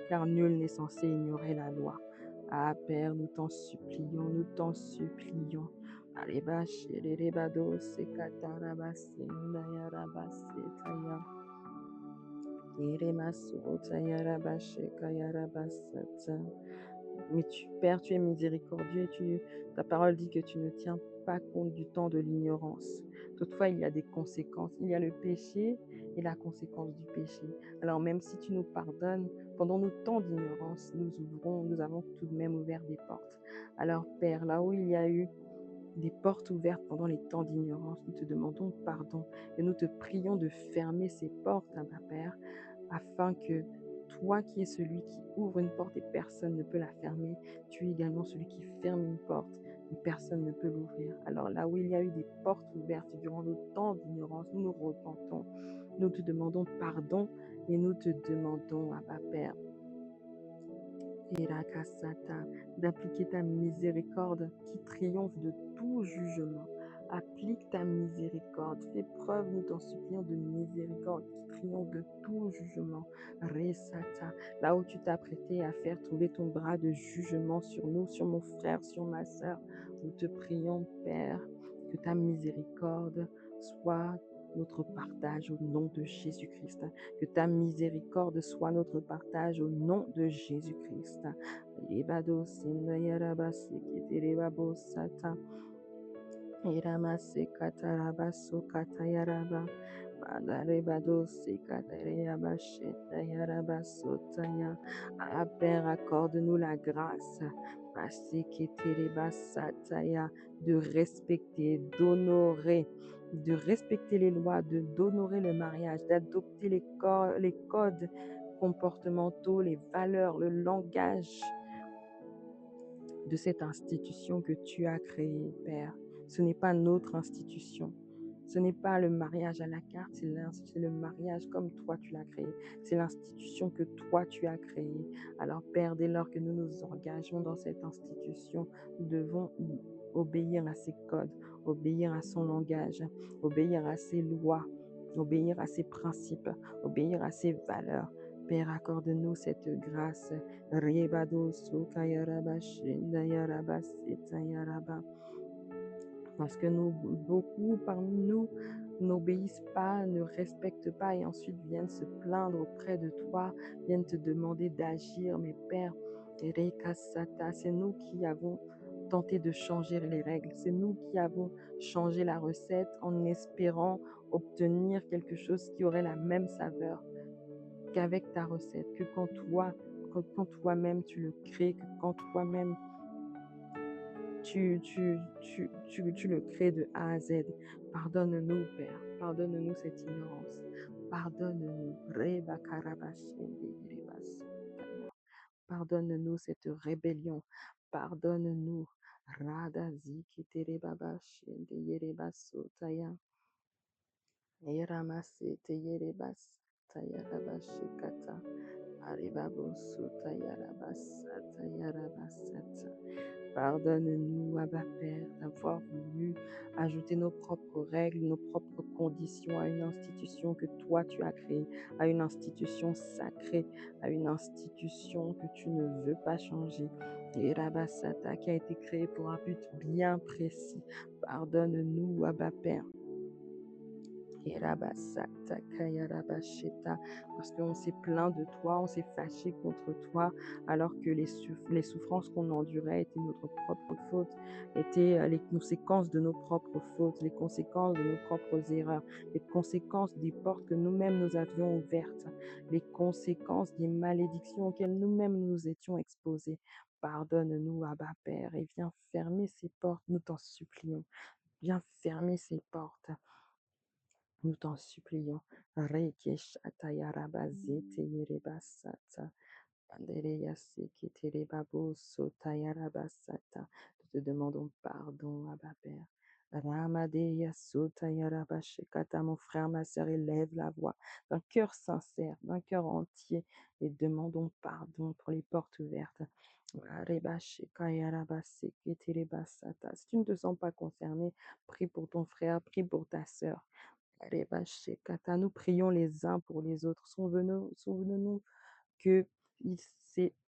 Car nul n'est censé ignorer la loi. Ah Père, nous t'en supplions, nous t'en supplions. Mais Père, tu es miséricordieux et ta parole dit que tu ne tiens pas compte du temps de l'ignorance. Toutefois, il y a des conséquences. Il y a le péché et la conséquence du péché. Alors même si tu nous pardonnes, pendant nos temps d'ignorance, nous avons tout de même ouvert des portes. Alors Père, là où il y a eu des portes ouvertes pendant les temps d'ignorance, nous te demandons pardon et nous te prions de fermer ces portes, ma Père, afin que toi qui es celui qui ouvre une porte et personne ne peut la fermer, tu es également celui qui ferme une porte et personne ne peut l'ouvrir. Alors là où il y a eu des portes ouvertes durant nos temps d'ignorance, nous nous repentons, nous te demandons pardon et nous te demandons, Abba Père, d'appliquer ta miséricorde qui triomphe de tout jugement. Applique ta miséricorde. Fais preuve, nous t'en supplions, de miséricorde qui triomphe de tout jugement. Resata, là où tu t'as prêté à faire tomber ton bras de jugement sur nous, sur mon frère, sur ma sœur, nous te prions, Père, que ta miséricorde soit notre partage au nom de Jésus-Christ. Que ta miséricorde soit notre partage au nom de Jésus-Christ. Ah, Père, accorde-nous la grâce de respecter, les lois, d'honorer le mariage, d'adopter les codes comportementaux, les valeurs, le langage de cette institution que tu as créée, Père. Ce n'est pas notre institution. Ce n'est pas le mariage à la carte, c'est le mariage comme toi tu l'as créé. C'est l'institution que toi tu as créée. Alors Père, dès lors que nous nous engageons dans cette institution, nous devons obéir à ses codes, obéir à son langage, obéir à ses lois, obéir à ses principes, obéir à ses valeurs. Père, accorde-nous cette grâce. Parce que beaucoup parmi nous n'obéissent pas, ne respectent pas et ensuite viennent se plaindre auprès de toi, viennent te demander d'agir. Mais Père, c'est nous qui avons tenté de changer les règles. C'est nous qui avons changé la recette en espérant obtenir quelque chose qui aurait la même saveur qu'avec ta recette, que quand toi-même tu le crées, que quand toi-même tu le crées de A à Z. Pardonne-nous, Père. Pardonne-nous cette ignorance. Pardonne-nous. Pardonne-nous cette rébellion. Pardonne-nous. Pardonne-nous, Abba Père, d'avoir voulu ajouter nos propres règles, nos propres conditions à une institution que toi tu as créée, à une institution sacrée, à une institution que tu ne veux pas changer. Et Rabasata qui a été créée pour un but bien précis. Pardonne-nous, Abba Père. Parce qu'on s'est plaint de toi, on s'est fâché contre toi, alors que les souffrances qu'on endurait étaient notre propre faute, étaient les conséquences de nos propres fautes, les conséquences de nos propres erreurs, les conséquences des portes que nous-mêmes nous avions ouvertes, les conséquences des malédictions auxquelles nous-mêmes nous étions exposés. Pardonne-nous, Abba Père, et viens fermer ces portes, nous t'en supplions. Viens fermer ces portes. Nous t'en supplions. Rekeshatayarabazete Andereya seketere babo sotayara basata. Nous te demandons pardon, Abba Père. Ramadeya sotayara bashekata. Mon frère, ma sœur, élève la voix d'un cœur sincère, d'un cœur entier, et demandons pardon pour les portes ouvertes. Arebashekayara baseketere basata. Si tu ne te sens pas concerné, prie pour ton frère, prie pour ta sœur. Arebashekata. Nous prions les uns pour les autres. Souvenons-nous que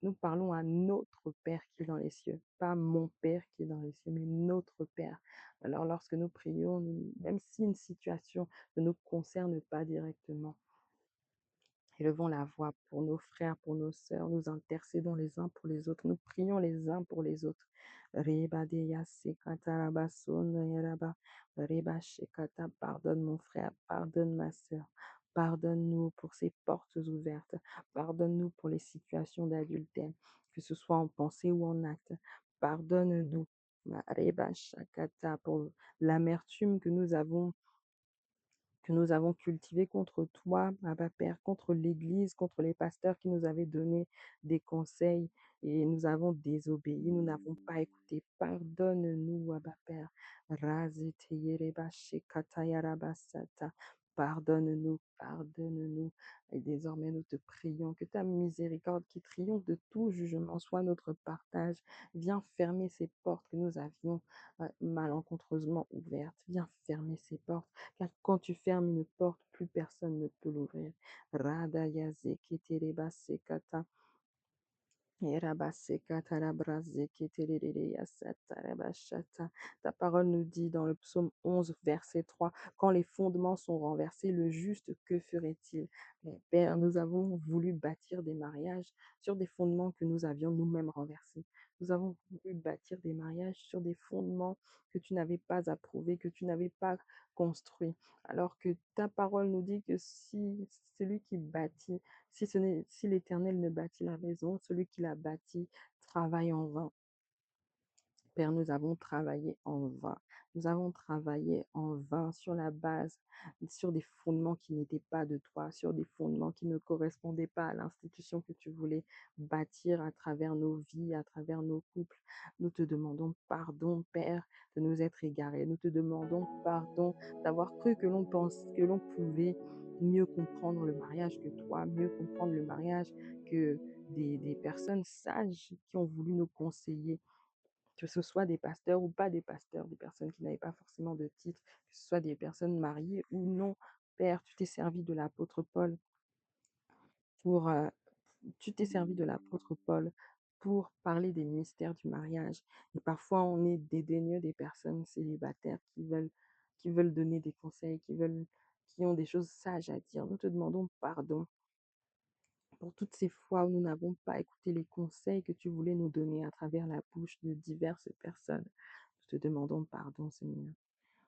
nous parlons à notre Père qui est dans les cieux, pas mon Père qui est dans les cieux, mais notre Père. Alors lorsque nous prions, même si une situation ne nous concerne pas directement, élevons la voix pour nos frères, pour nos sœurs, nous intercédons les uns pour les autres, nous prions les uns pour les autres. Reba de yasekata raba sonda yaraba. Reba shekata. Pardonne mon frère, pardonne ma sœur, pardonne-nous pour ces portes ouvertes, pardonne-nous pour les situations d'adultère, que ce soit en pensée ou en acte, pardonne-nous. Reba shakata, pour l'amertume que nous avons cultivé contre toi, Abba Père, contre l'Église, contre les pasteurs qui nous avaient donné des conseils et nous avons désobéi, nous n'avons pas écouté. Pardonne-nous, Abba Père. Razete shekatayarabasata. Pardonne-nous, pardonne-nous. Et désormais, nous te prions que ta miséricorde qui triomphe de tout jugement soit notre partage. Viens fermer ces portes que nous avions malencontreusement ouvertes. Viens fermer ces portes car quand tu fermes une porte, plus personne ne peut l'ouvrir. Radayaze ketereba sekata. Erabasekatarabrazeketerereyasatarabaşata. Ta parole nous dit dans le psaume 11, verset 3, quand les fondements sont renversés, le juste, que ferait-il? Mon Père, nous avons voulu bâtir des mariages sur des fondements que nous avions nous-mêmes renversés. Nous avons voulu bâtir des mariages sur des fondements que tu n'avais pas approuvés, que tu n'avais pas construits. Alors que ta parole nous dit que si celui qui bâtit si l'Éternel ne bâtit la maison, celui qui l'a bâtie travaille en vain. Père, nous avons travaillé en vain. Nous avons travaillé en vain sur la base, sur des fondements qui n'étaient pas de toi, sur des fondements qui ne correspondaient pas à l'institution que tu voulais bâtir à travers nos vies, à travers nos couples. Nous te demandons pardon, Père, de nous être égarés. Nous te demandons pardon d'avoir cru que l'on pense, que l'on pouvait mieux comprendre le mariage que toi, mieux comprendre le mariage que des personnes sages qui ont voulu nous conseiller, que ce soit des pasteurs ou pas des pasteurs, des personnes qui n'avaient pas forcément de titre, que ce soit des personnes mariées ou non. Père, pour, euh, tu t'es servi de l'apôtre Paul pour parler des mystères du mariage. Et parfois, on est dédaigneux des personnes célibataires qui veulent donner des conseils, qui ont des choses sages à dire. Nous te demandons pardon pour toutes ces fois où nous n'avons pas écouté les conseils que tu voulais nous donner à travers la bouche de diverses personnes. Nous te demandons pardon, Seigneur.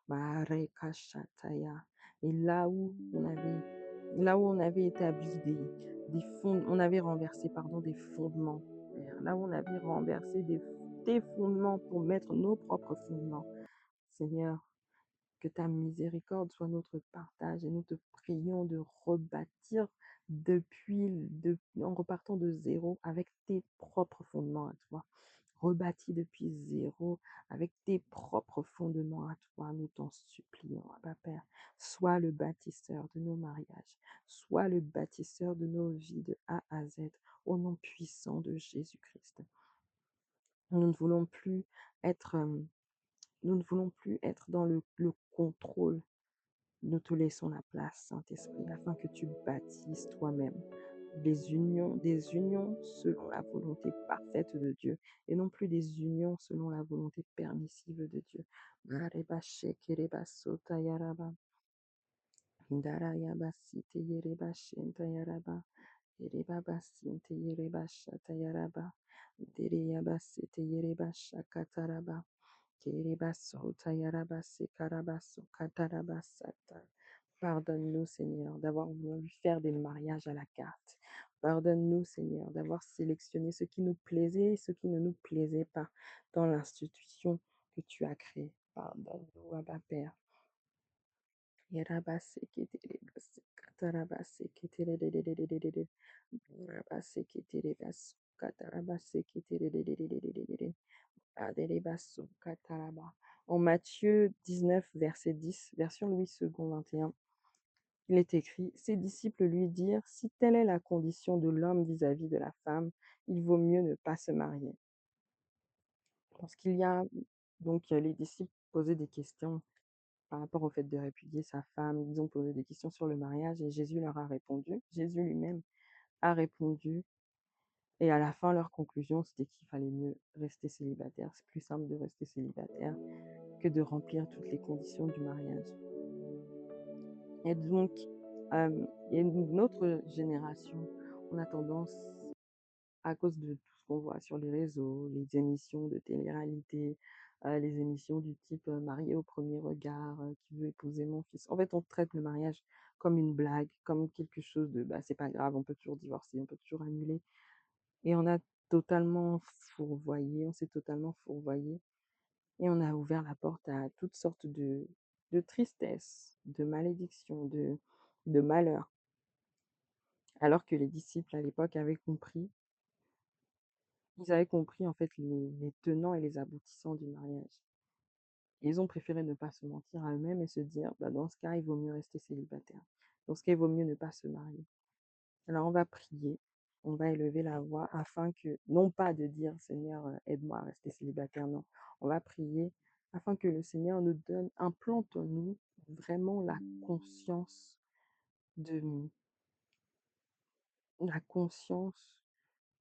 Barekashataya. Et là où on avait établi des fonds, on avait renversé, pardon, des fondements, Père. Là où on avait renversé des fondements pour mettre nos propres fondements, Seigneur, que ta miséricorde soit notre partage et nous te prions de rebâtir en repartant de zéro avec tes propres fondements à toi. Rebâtis depuis zéro avec tes propres fondements à toi. Nous t'en supplions, Abba Père. Sois le bâtisseur de nos mariages. Sois le bâtisseur de nos vies de A à Z au nom puissant de Jésus-Christ. Nous ne voulons plus être, euh, nous ne voulons plus être dans le contrôle. Nous te laissons la place, Saint-Esprit, afin que tu bâtisses toi-même des unions selon la volonté parfaite de Dieu et non plus des unions selon la volonté permissive de Dieu. Mareba shekereba sota yaraba, ndara yaba site yereba shenta yaraba, yereba basinte yereba shata yaraba, dere yaba site yereba shakataraba. Pardonne-nous, Seigneur, d'avoir voulu faire des mariages à la carte. Pardonne-nous, Seigneur, d'avoir sélectionné ce qui nous plaisait et ce qui ne nous plaisait pas dans l'institution que tu as créée. Pardonne-nous, Abba Père. Yerabaseketerebas, katarabaseketererererererere, Rabaseketerebas, katarabaseketererererererere, aderebasu, kataraba. En Matthieu 19, verset 10, version Louis II 21, il est écrit: Ses disciples lui dirent: Si telle est la condition de l'homme vis-à-vis de la femme, il vaut mieux ne pas se marier. Parce qu'il y a donc les disciples posaient des questions par rapport au fait de répudier sa femme. Ils ont posé des questions sur le mariage et Jésus leur a répondu. Jésus lui-même a répondu. Et à la fin, leur conclusion, c'était qu'il fallait mieux rester célibataire. C'est plus simple de rester célibataire que de remplir toutes les conditions du mariage. Et donc, il y a une autre génération, on a tendance, à cause de tout ce qu'on voit sur les réseaux, les émissions de télé-réalité, les émissions du type Marié au premier regard, qui veut épouser mon fils. En fait, on traite le mariage comme une blague, comme quelque chose de bah, c'est pas grave, on peut toujours divorcer, on peut toujours annuler. Et on a totalement fourvoyé, on s'est totalement fourvoyé et on a ouvert la porte à toutes sortes de tristesse, de malédiction, de malheur. Alors que les disciples à l'époque avaient compris, ils avaient compris en fait les tenants et les aboutissants du mariage. Et ils ont préféré ne pas se mentir à eux-mêmes et se dire, bah, dans ce cas, il vaut mieux rester célibataire. Dans ce cas, il vaut mieux ne pas se marier. Alors on va prier, on va élever la voix afin que, non pas de dire Seigneur, aide-moi à rester célibataire, non. On va prier afin que le Seigneur nous donne, implante en nous vraiment conscience de, la conscience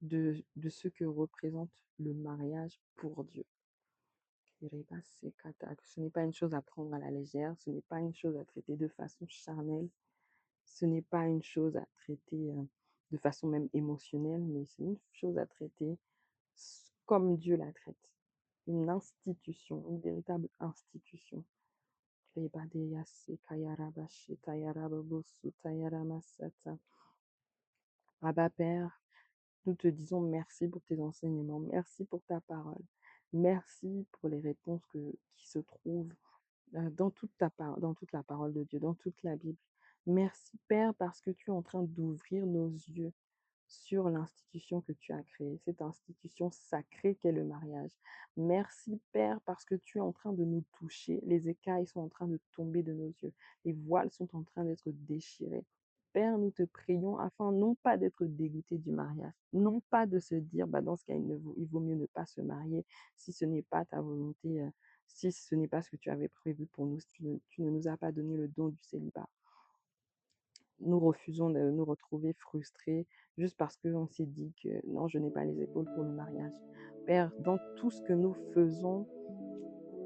de ce que représente le mariage pour Dieu. Ce n'est pas une chose à prendre à la légère, ce n'est pas une chose à traiter de façon charnelle, ce n'est pas une chose à traiter de façon même émotionnelle, mais c'est une chose à traiter comme Dieu la traite. Une institution, une véritable institution. Abba Père, nous te disons merci pour tes enseignements, merci pour ta parole, merci pour les réponses qui se trouvent dans dans toute la parole de Dieu, dans toute la Bible. Merci Père parce que tu es en train d'ouvrir nos yeux sur l'institution que tu as créée, cette institution sacrée qu'est le mariage. Merci Père parce que tu es en train de nous toucher, les écailles sont en train de tomber de nos yeux, les voiles sont en train d'être déchirés. Père, nous te prions afin non pas d'être dégoûtés du mariage, non pas de se dire, bah, dans ce cas, il vaut mieux ne pas se marier si ce n'est pas ta volonté, si ce n'est pas ce que tu avais prévu pour nous, si tu ne nous as pas donné le don du célibat. Nous refusons de nous retrouver frustrés juste parce qu'on s'est dit que non, je n'ai pas les épaules pour le mariage. Père, dans tout ce que nous faisons,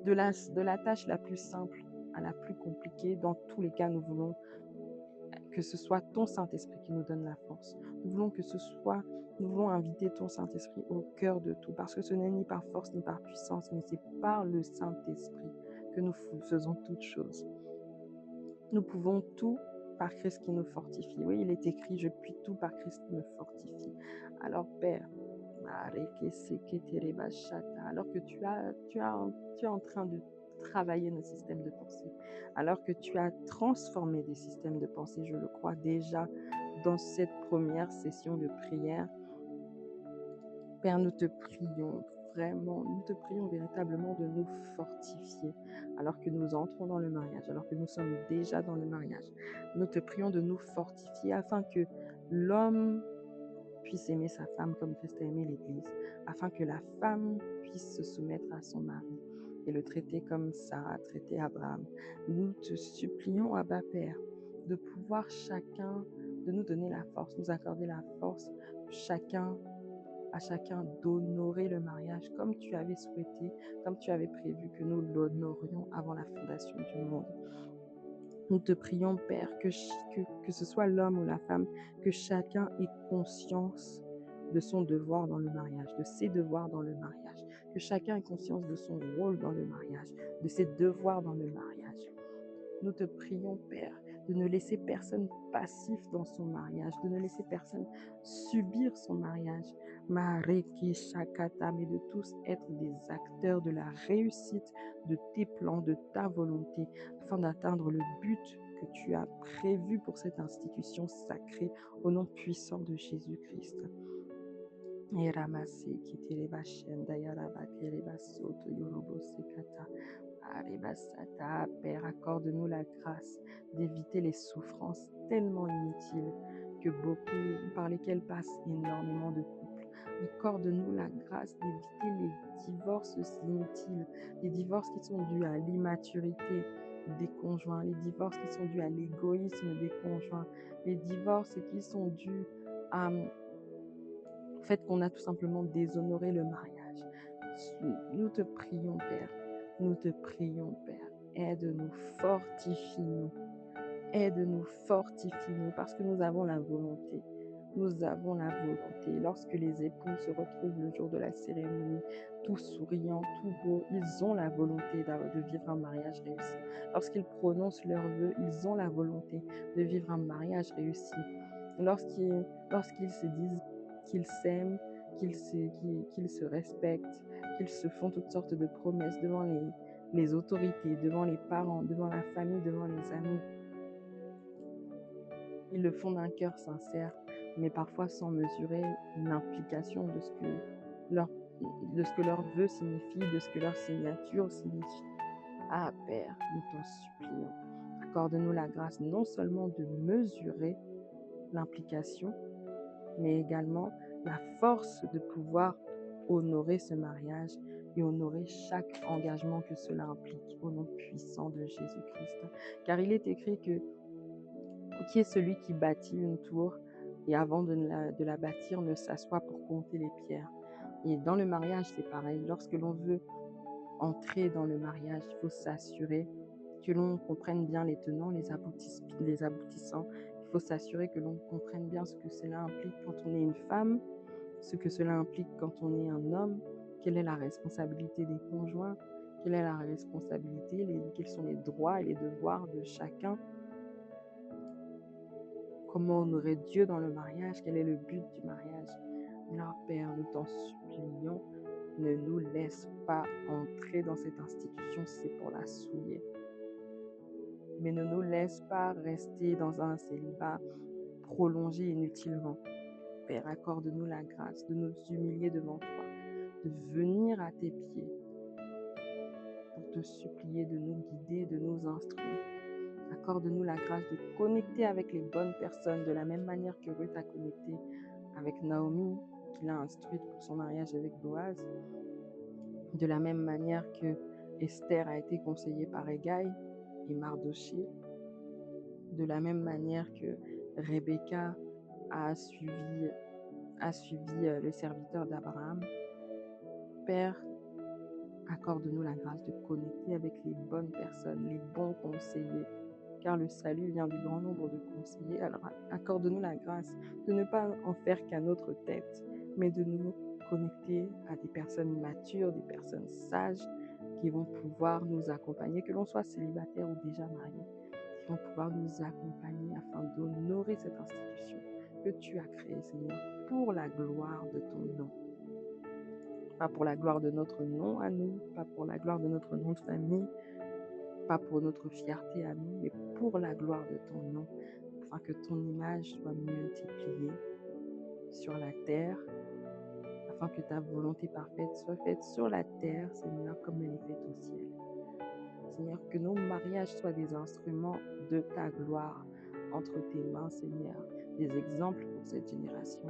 de la tâche la plus simple à la plus compliquée, dans tous les cas, nous voulons que ce soit ton Saint-Esprit qui nous donne la force. Nous voulons inviter ton Saint-Esprit au cœur de tout, parce que ce n'est ni par force ni par puissance, mais c'est par le Saint-Esprit que nous faisons toutes choses. Nous pouvons tout par Christ qui nous fortifie. Oui, il est écrit, je puis tout par Christ qui me fortifie. Alors Père, alors que tu es en train de travailler nos systèmes de pensée, alors que tu as transformé des systèmes de pensée, je le crois déjà dans cette première session de prière, Père, nous te prions vraiment, nous te prions véritablement de nous fortifier alors que nous entrons dans le mariage, alors que nous sommes déjà dans le mariage. Nous te prions de nous fortifier afin que l'homme puisse aimer sa femme comme Christ a aimé l'Église, afin que la femme puisse se soumettre à son mari et le traiter comme Sarah traitait Abraham. Nous te supplions, Abba Père, de pouvoir chacun, de nous donner la force, nous accorder la force, à chacun d'honorer le mariage comme tu avais souhaité, comme tu avais prévu que nous l'honorions avant la fondation du monde. Nous te prions, Père, que ce soit l'homme ou la femme, que chacun ait conscience de son devoir dans le mariage, de ses devoirs dans le mariage, que chacun ait conscience de son rôle dans le mariage, de ses devoirs dans le mariage. Nous te prions, Père, de ne laisser personne passif dans son mariage, de ne laisser personne subir son mariage. Mareki Shakata, mais de tous être des acteurs de la réussite de tes plans, de ta volonté, afin d'atteindre le but que tu as prévues pour cette institution sacrée au nom puissant de Jésus-Christ. Eramase kiteleba shenda yaraba keleba soto yorobo sekata. Aribasata, Père, accorde-nous la grâce d'éviter les souffrances tellement inutiles par lesquelles passent énormément de couples. Accorde-nous la grâce d'éviter les divorces inutiles, les divorces qui sont dus à l'immaturité des conjoints, les divorces qui sont dus à l'égoïsme des conjoints, les divorces qui sont dus au fait qu'on a tout simplement déshonoré le mariage. Nous te prions, Père. Nous te prions, Père. Aide-nous, fortifie-nous. Aide-nous, fortifie-nous, parce que nous avons la volonté. Nous avons la volonté. Lorsque les époux se retrouvent le jour de la cérémonie, tout souriants, tout beau, ils ont la volonté de vivre un mariage réussi. Lorsqu'ils prononcent leurs vœux, ils ont la volonté de vivre un mariage réussi. Lorsqu'ils se disent qu'ils s'aiment, qu'ils se respectent, qu'ils se font toutes sortes de promesses devant les autorités, devant les parents, devant la famille, devant les amis. Ils le font d'un cœur sincère, mais parfois sans mesurer l'implication de ce que leur vœu signifie, de ce que leur signature signifie. Ah Père, nous t'en supplions. Accorde-nous la grâce non seulement de mesurer l'implication, mais également la force de pouvoir honorer ce mariage et honorer chaque engagement que cela implique au nom puissant de Jésus-Christ. Car il est écrit que qui est celui qui bâtit une tour et avant de la bâtir ne s'assoit pour compter les pierres. Et dans le mariage, c'est pareil. Lorsque l'on veut entrer dans le mariage, il faut s'assurer que l'on comprenne bien les tenants, les aboutissants. Il faut s'assurer que l'on comprenne bien ce que cela implique quand on est une femme, ce que cela implique quand on est un homme, quelle est la responsabilité des conjoints, quelle est la responsabilité, quels sont les droits et les devoirs de chacun, comment honorer Dieu dans le mariage, quel est le but du mariage. Alors Père, nous t'en supplions, ne nous laisse pas entrer dans cette institution si c'est pour la souiller. Mais ne nous laisse pas rester dans un célibat prolongé inutilement. Père, accorde-nous la grâce de nous humilier devant toi, de venir à tes pieds pour te supplier de nous guider, de nous instruire. Accorde-nous la grâce de connecter avec les bonnes personnes de la même manière que Ruth a connecté avec Naomi, qui l'a instruite pour son mariage avec Boaz, de la même manière que Esther a été conseillée par Hégai et Mardoché, de la même manière que Rebecca a suivi le serviteur d'Abraham. Père, accorde-nous la grâce de connecter avec les bonnes personnes, les bons conseillers, car le salut vient du grand nombre de conseillers. Alors accorde-nous la grâce de ne pas en faire qu'à notre tête, mais de nous connecter à des personnes matures, des personnes sages qui vont pouvoir nous accompagner, que l'on soit célibataire ou déjà marié, qui vont pouvoir nous accompagner afin d'honorer cette institution que tu as créée, Seigneur, pour la gloire de ton nom. Pas pour la gloire de notre nom à nous, pas pour la gloire de notre nom de famille, pas pour notre fierté à nous, mais pour la gloire de ton nom, afin que ton image soit multipliée sur la terre, afin que ta volonté parfaite soit faite sur la terre, Seigneur, comme elle est faite au ciel. Seigneur, que nos mariages soient des instruments de ta gloire entre tes mains, Seigneur, des exemples pour cette génération,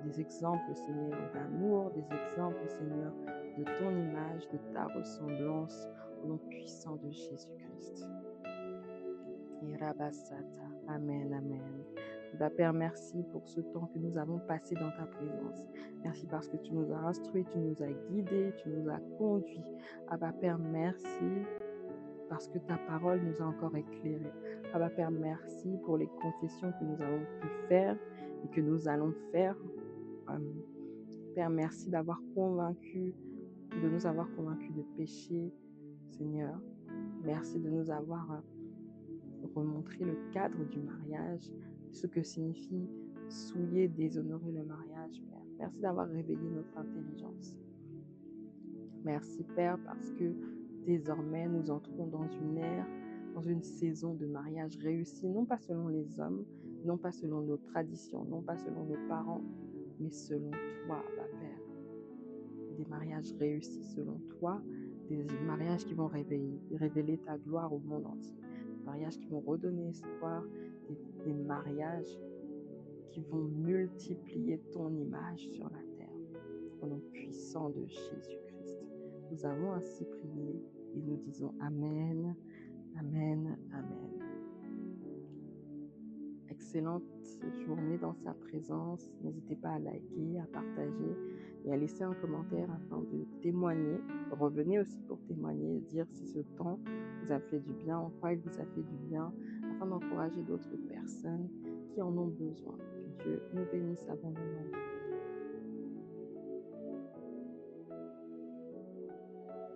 des exemples, Seigneur, d'amour, des exemples, Seigneur, de ton image, de ta ressemblance, au nom puissant de Jésus-Christ. Amen, amen. Père, merci pour ce temps que nous avons passé dans ta présence. Merci parce que tu nous as instruits, tu nous as guidés, tu nous as conduits. Père, merci parce que ta parole nous a encore éclairés. Père, merci pour les confessions que nous avons pu faire et que nous allons faire. Père, merci de nous avoir convaincus de péché, Seigneur. Merci de nous avoir remontré le cadre du mariage, ce que signifie souiller, déshonorer le mariage, Père. Merci d'avoir réveillé notre intelligence. Merci, Père, parce que désormais nous entrons dans une ère dans une saison de mariage réussi, non pas selon les hommes, non pas selon nos traditions, non pas selon nos parents, mais selon toi, Père. Des mariages réussis selon toi, des mariages qui vont révéler ta gloire au monde entier, des mariages qui vont redonner espoir, des mariages qui vont multiplier ton image sur la terre. Au nom puissant de Jésus-Christ, nous avons ainsi prié et nous disons Amen, Amen, Amen. Excellente journée dans sa présence. N'hésitez pas à liker, à partager et à laisser un commentaire afin de témoigner. Revenez aussi pour témoigner, dire si ce temps vous a fait du bien, en quoi il vous a fait du bien, afin d'encourager d'autres personnes qui en ont besoin. Que Dieu nous bénisse abondamment.